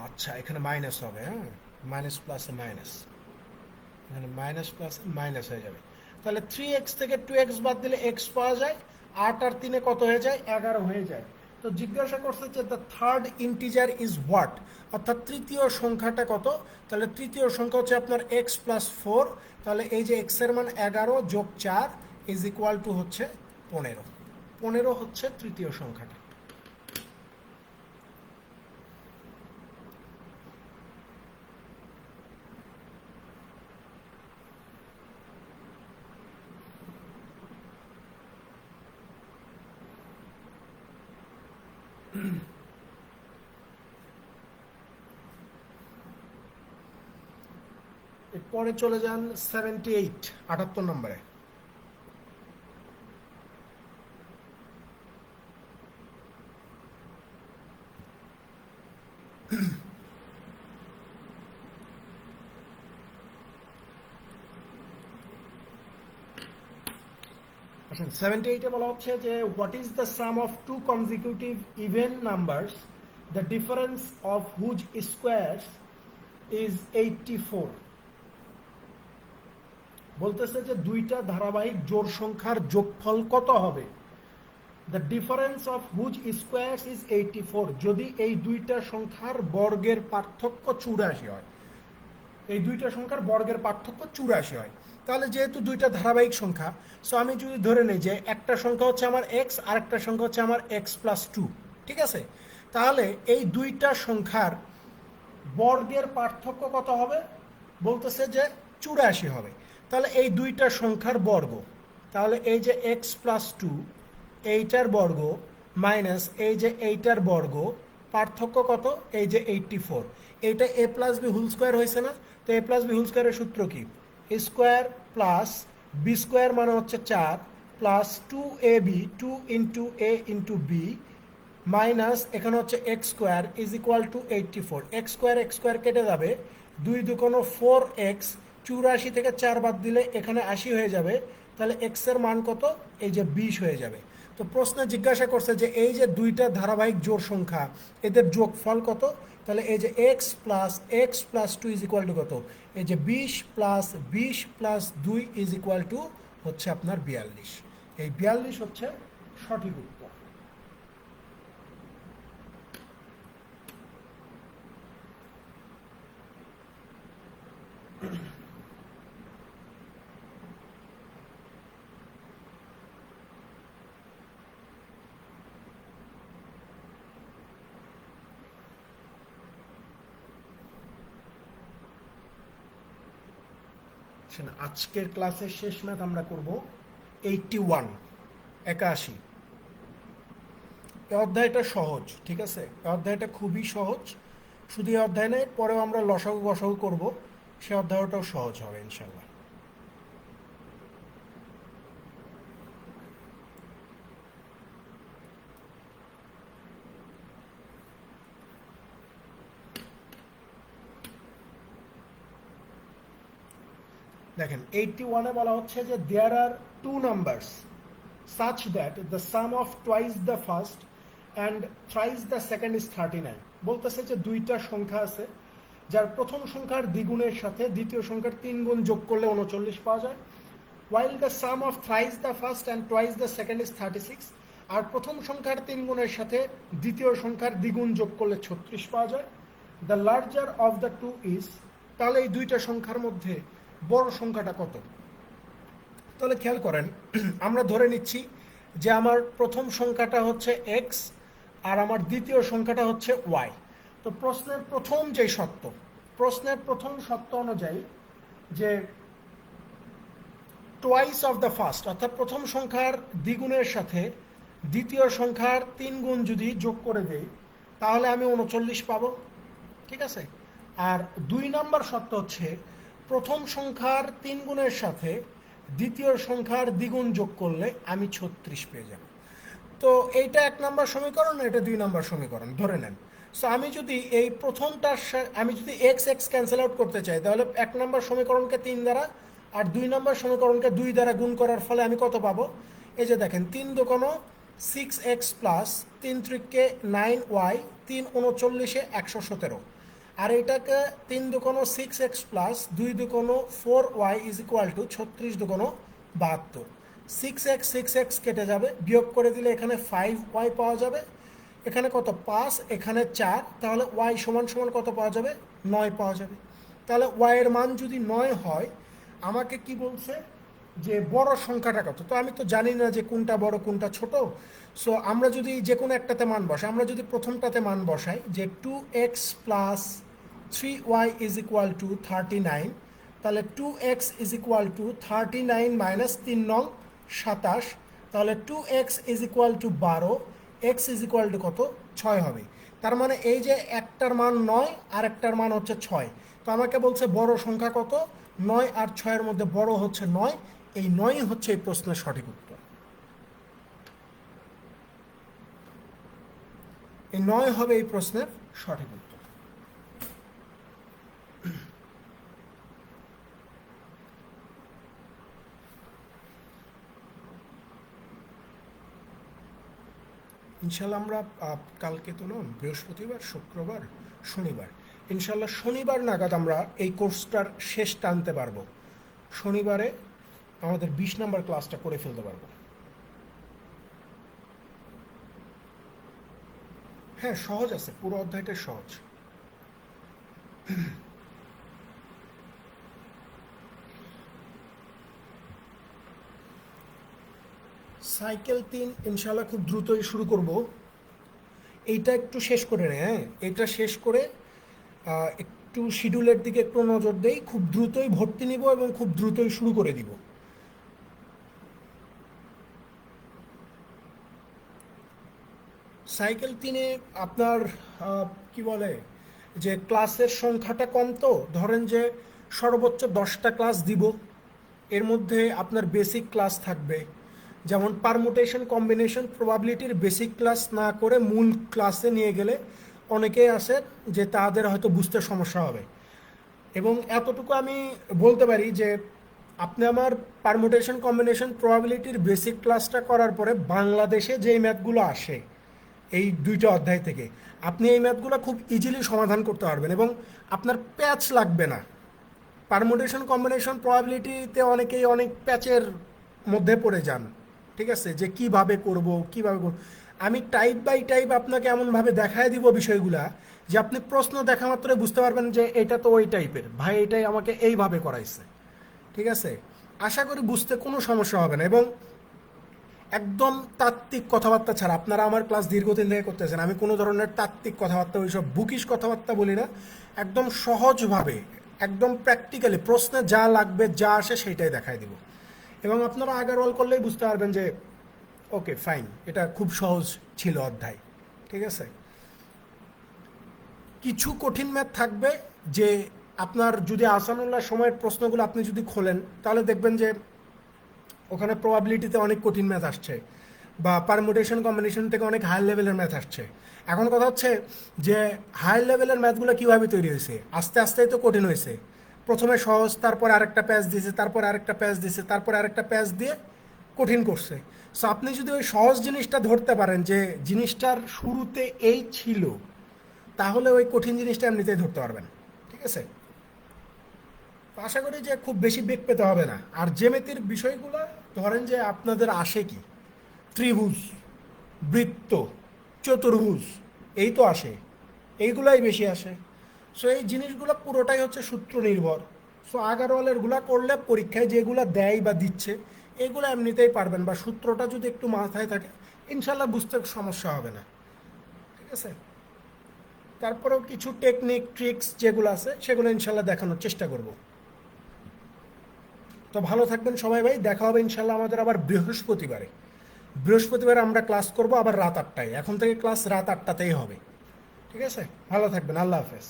আচ্ছা এখানে মাইনাস হবে, হ্যাঁ মাইনাস প্লাসে মাইনাস, এখানে মাইনাস প্লাস মাইনাস হয়ে যাবে। তাহলে 3x থেকে 2x বাদ দিলে x পাওয়া যায়, 8 আর 3-এ কত হয়ে যায়? 11 হয়ে যায়। তো জিজ্ঞাসা করছে যে the third integer is what, অর্থাৎ তৃতীয় সংখ্যাটা কত? তাহলে তৃতীয় সংখ্যা হচ্ছে আপনার x প্লাস 4, তাহলে এই যে x এর মান 11 যোগ 4 ইজ ইকুয়াল টু হচ্ছে 15, 15 হচ্ছে তৃতীয় সংখ্যাটা। এরপরে চলে যান 78, 78 নম্বরে। আসেন 78-এ বলা হচ্ছে যে what is the sum of two consecutive even numbers the difference of whose squares is 84। বলতেছে যে দুইটা ধারাবাহিক জোড় সংখ্যার যোগফল কত হবে? The difference of whose squares is 84, যদি এই দুইটা সংখ্যার বর্গের পার্থক্য 84 হয়, এই দুইটা সংখ্যার বর্গের পার্থক্য 84 হয়। তাহলে যেহেতু দুইটা ধারাবাহিক সংখ্যা, সো আমি যদি ধরে নিই যে একটা সংখ্যা হচ্ছে আমার এক্স আর একটা সংখ্যা হচ্ছে আমার এক্স প্লাস টু, ঠিক আছে, তাহলে এই দুইটা সংখ্যার বর্গের পার্থক্য কত হবে? বলতেছে যে 84 হবে। তাহলে এই দুইটা সংখ্যার বর্গ, তাহলে এই যে এক্স প্লাস টু এইটার বর্গ মাইনাস এই যে এইটার বর্গ, পার্থক্য কত? এই যে 84, এইটা এ প্লাস বি হোল স্কোয়ার হয়েছে না? তো এ প্লাস বি হোল স্কোয়ারের সূত্র কি? এ স্কোয়ার প্লাস বি স্কোয়ার মানে হচ্ছে 4 প্লাস 2ab, 2 ইন্টু এ ইন্টু বি মাইনাস এখানে হচ্ছে x square is equal two 84। X square কেটে যাবে, 2 দুগুণ 4x, 84 থেকে 4 বাদ দিলে এখানে 80 হয়ে যাবে। তাহলে এক্স এর মান কত? এই যে 20 হয়ে যাবে। তো প্রশ্নে জিজ্ঞাসা করছে যে এই যে দুইটা ধারাবাহিক জোড় সংখ্যা, এদের যোগফল কত? তাহলে এই যে x plus two is equal to কত? এই যে 20 প্লাস 2 ইজ ইকুয়াল টু হচ্ছে আপনার 42। এই 42 হচ্ছে সঠিক উত্তর। আজকের ক্লাসের শেষ ম্যাথ আমরা করব 81, 81। এই অধ্যায়টা সহজ, ঠিক আছে, এই অধ্যায়টা খুবই সহজ। শুধু এই অধ্যায় নেই, পরেও আমরা লসাগু গসাগু করব, সে অধ্যায়টাও সহজ হবে ইনশাল্লাহ। দেখেন 81-এ বলা হচ্ছে যে there are two numbers such that the sum of twice the first and thrice the second is 39। বলতেছে যে দুইটা সংখ্যা আছে যার প্রথম সংখ্যার দ্বিগুণের সাথে দ্বিতীয় সংখ্যার 3 গুণ যোগ করলে 39 পাওয়া যায়, while the sum of thrice the first and twice the second is 36। আর প্রথম সংখ্যার 3 গুণের সাথে দ্বিতীয় সংখ্যার দ্বিগুণ যোগ করলে 36 পাওয়া যায়। The larger of the two is, তাহলে এই দুইটা সংখ্যার মধ্যে বড় সংখ্যাটা কত? তাহলে খেয়াল করেন, আমরা ধরে নিচ্ছি যে আমার প্রথম সংখ্যাটা হচ্ছে এক্স আর আমার দ্বিতীয় সংখ্যাটা হচ্ছে ওয়াই। তো প্রশ্নের প্রথম সত্য অনুযায়ী যে টোয়াইস অফ দ্য ফার্স্ট, অর্থাৎ প্রথম সংখ্যার দ্বিগুণের সাথে দ্বিতীয় সংখ্যার 3 গুণ যদি যোগ করে দেই তাহলে আমি 39 পাবো, ঠিক আছে। আর 2 নম্বর সত্য হচ্ছে প্রথম সংখ্যার 3 গুণের সাথে দ্বিতীয় সংখ্যার দ্বিগুণ যোগ করলে আমি 36 পেয়ে যাব। তো এইটা 1 নম্বর সমীকরণ, এটা 2 নম্বর সমীকরণ ধরে নেন। সো আমি যদি এই প্রথমটার আমি যদি এক্স এক্স ক্যান্সেল আউট করতে চাই তাহলে 1 নম্বর সমীকরণকে 3 দ্বারা আর 2 নম্বর সমীকরণকে 2 দ্বারা গুণ করার ফলে আমি কত পাবো? এই যে দেখেন, 3 দুগুণ 6x প্লাস 3 3 9y, 3 39 117। আর এটাকে 3 দুগুণ 6x প্লাস 2 দুগুণ 4y ইজ ইকুয়াল টু 36 দুগুণ 72। 6x 6x কেটে যাবে, বিয়োগ করে দিলে এখানে 5y পাওয়া যাবে, এখানে কত 5, এখানে 4, তাহলে y সমান সমান কত পাওয়া যাবে? 9 পাওয়া যাবে। তাহলে y এর মান যদি 9 হয়, আমাকে কি বলছে যে বড় সংখ্যাটা কত? তো আমি তো জানি না যে কোনটা বড় কোনটা ছোট। সো আমরা যদি যে কোনো একটাতে মান বসাই, আমরা যদি প্রথমটাতে মান বসাই যে 2x plus 3y is equal two 39, তাহলে 2x is equal two 39 minus 3 নং 27, তাহলে 2x is equal two 12, x is equal to কত? 6 হবে। তার মানে এই যে একটার মান 9 আর একটার মান হচ্ছে 6। তো আমাকে বলছে বড় সংখ্যা কত? 9 আর 6-এর মধ্যে বড় হচ্ছে 9। এই 9 হচ্ছে এই প্রশ্নের সঠিক উত্তর। এই 9 হবে এই প্রশ্নের সঠিক উত্তর। ইনশাল্লাহ আমরা কালকে তো নন, বৃহস্পতিবার, শুক্রবার, শনিবার, ইনশাল্লাহ শনিবার নাগাদ আমরা এই কোর্সটার শেষ টানতে পারবো। শনিবারে আমাদের 20 নম্বর ক্লাসটা করে ফেলতে পারবো। হ্যাঁ, সহজ আছে, পুরো অধ্যায়টা সহজ। সাইকেল 3 ইনশাল্লাহ খুব দ্রুতই শুরু করব। এইটা একটু শেষ করে নেয়, হ্যাঁ, এটা শেষ করে একটু শিডিউলের দিকে একটু নজর দেই, খুব দ্রুতই ভর্তি নিব এবং খুব দ্রুতই শুরু করে দিব। সাইকেল 3-এ আপনার কি বলে যে ক্লাসের সংখ্যাটা কম, তো ধরেন যে সর্বোচ্চ 10টা ক্লাস দিব। এর মধ্যে আপনার বেসিক ক্লাস থাকবে, যেমন পারমুটেশন কম্বিনেশন প্রবাবিলিটির বেসিক ক্লাস না করে মূল ক্লাসে নিয়ে গেলে অনেকেই আসে যে তাদের হয়তো বুঝতে সমস্যা হবে। এবং এতটুকু আমি বলতে পারি যে আপনি আমার পারমুটেশন কম্বিনেশন প্রবাবিলিটির বেসিক ক্লাসটা করার পরে বাংলাদেশে যেই ম্যাথগুলো আসে এই 2টা অধ্যায় থেকে, আপনি এই ম্যাথগুলো খুব ইজিলি সমাধান করতে পারবেন এবং আপনার প্যাচ লাগবে না। পারমুটেশন কম্বিনেশন প্রবাবিলিটিতে অনেকেই অনেক প্যাচের মধ্যে পড়ে যান, ঠিক আছে, যে কিভাবে করব। আমি টাইপ বাই টাইপ আপনাকে এমনভাবে দেখায় দিব বিষয়গুলা যে আপনি প্রশ্ন দেখা মাত্র বুঝতে পারবেন যে এটা তো ওই টাইপের, ভাই এটাই আমাকে এইভাবে করাইছে, ঠিক আছে। আশা করি বুঝতে কোনো সমস্যা হবে না এবং একদম তাত্ত্বিক কথাবার্তা ছাড়া, আপনারা আমার ক্লাস দীর্ঘদিন থেকে করতেছেন, আমি কোনো ধরনের তাত্ত্বিক কথাবার্তা, ওইসব বুকিশ কথাবার্তা বলি না। একদম সহজভাবে, একদম প্র্যাকটিক্যালি প্রশ্নে যা লাগবে যা আসে সেইটাই দেখাই দিব এবং আপনারা আগের রোল করলেই বুঝতে পারবেন যে ওকে ফাইন, এটা খুব সহজ ছিল অধ্যায়, ঠিক আছে। কিছু কঠিন ম্যাথ থাকবে যে আপনার যদি আসানুল্লাহ সময়ের প্রশ্নগুলো আপনি যদি খোলেন তাহলে দেখবেন যে ওখানে প্রবাবিলিটিতে অনেক কঠিন ম্যাথ আসছে বা পারমুটেশন কম্বিনেশন থেকে অনেক হাই লেভেলের ম্যাথ আসছে। এখন কথা হচ্ছে যে হাই লেভেলের ম্যাথগুলো কীভাবে তৈরি হয়েছে, আস্তে আস্তেই তো কঠিন হয়েছে। প্রথমে সহজ, তারপর আরেকটা প্যাচ দিয়েছে, তারপর আরেকটা প্যাচ দিয়েছে, তারপর আরেকটা প্যাচ দিয়ে কঠিন করছে। সো আপনি যদি ওই সহজ জিনিসটা ধরতে পারেন যে জিনিসটার শুরুতে এই ছিল, তাহলে ওই কঠিন জিনিসটা এমনিতেই ধরতে পারবেন, ঠিক আছে। আশা করি যে খুব বেশি বেগ পেতে হবে না। আর জ্যামিতির বিষয়গুলো ধরেন যে আপনাদের আসে কি ত্রিভুজ, বৃত্ত, চতুর্ভুজ, এই তো আসে, এইগুলাই বেশি আসে। সো এই জিনিসগুলো পুরোটাই হচ্ছে সূত্র নির্ভর। সো আগারওয়ালেরগুলা করলে পরীক্ষায় যেগুলো দেয় বা দিচ্ছে এগুলো এমনিতেই পারবেন, বা সূত্রটা যদি একটু মাথায় থাকে ইনশাল্লাহ বুঝতে সমস্যা হবে না। ঠিক আছে, তারপরেও কিছু টেকনিক ট্রিক্স যেগুলো আছে সেগুলো ইনশাল্লাহ দেখানোর চেষ্টা করব। তো ভালো থাকবেন সবাই ভাই, দেখা হবে ইনশাল্লাহ আমাদের আবার বৃহস্পতিবারে। বৃহস্পতিবার আমরা ক্লাস করব আবার রাত 8টায়, এখন থেকে ক্লাস রাত 8টাতেই হবে। ঠিক আছে, ভালো থাকবেন, আল্লাহ হাফেজ।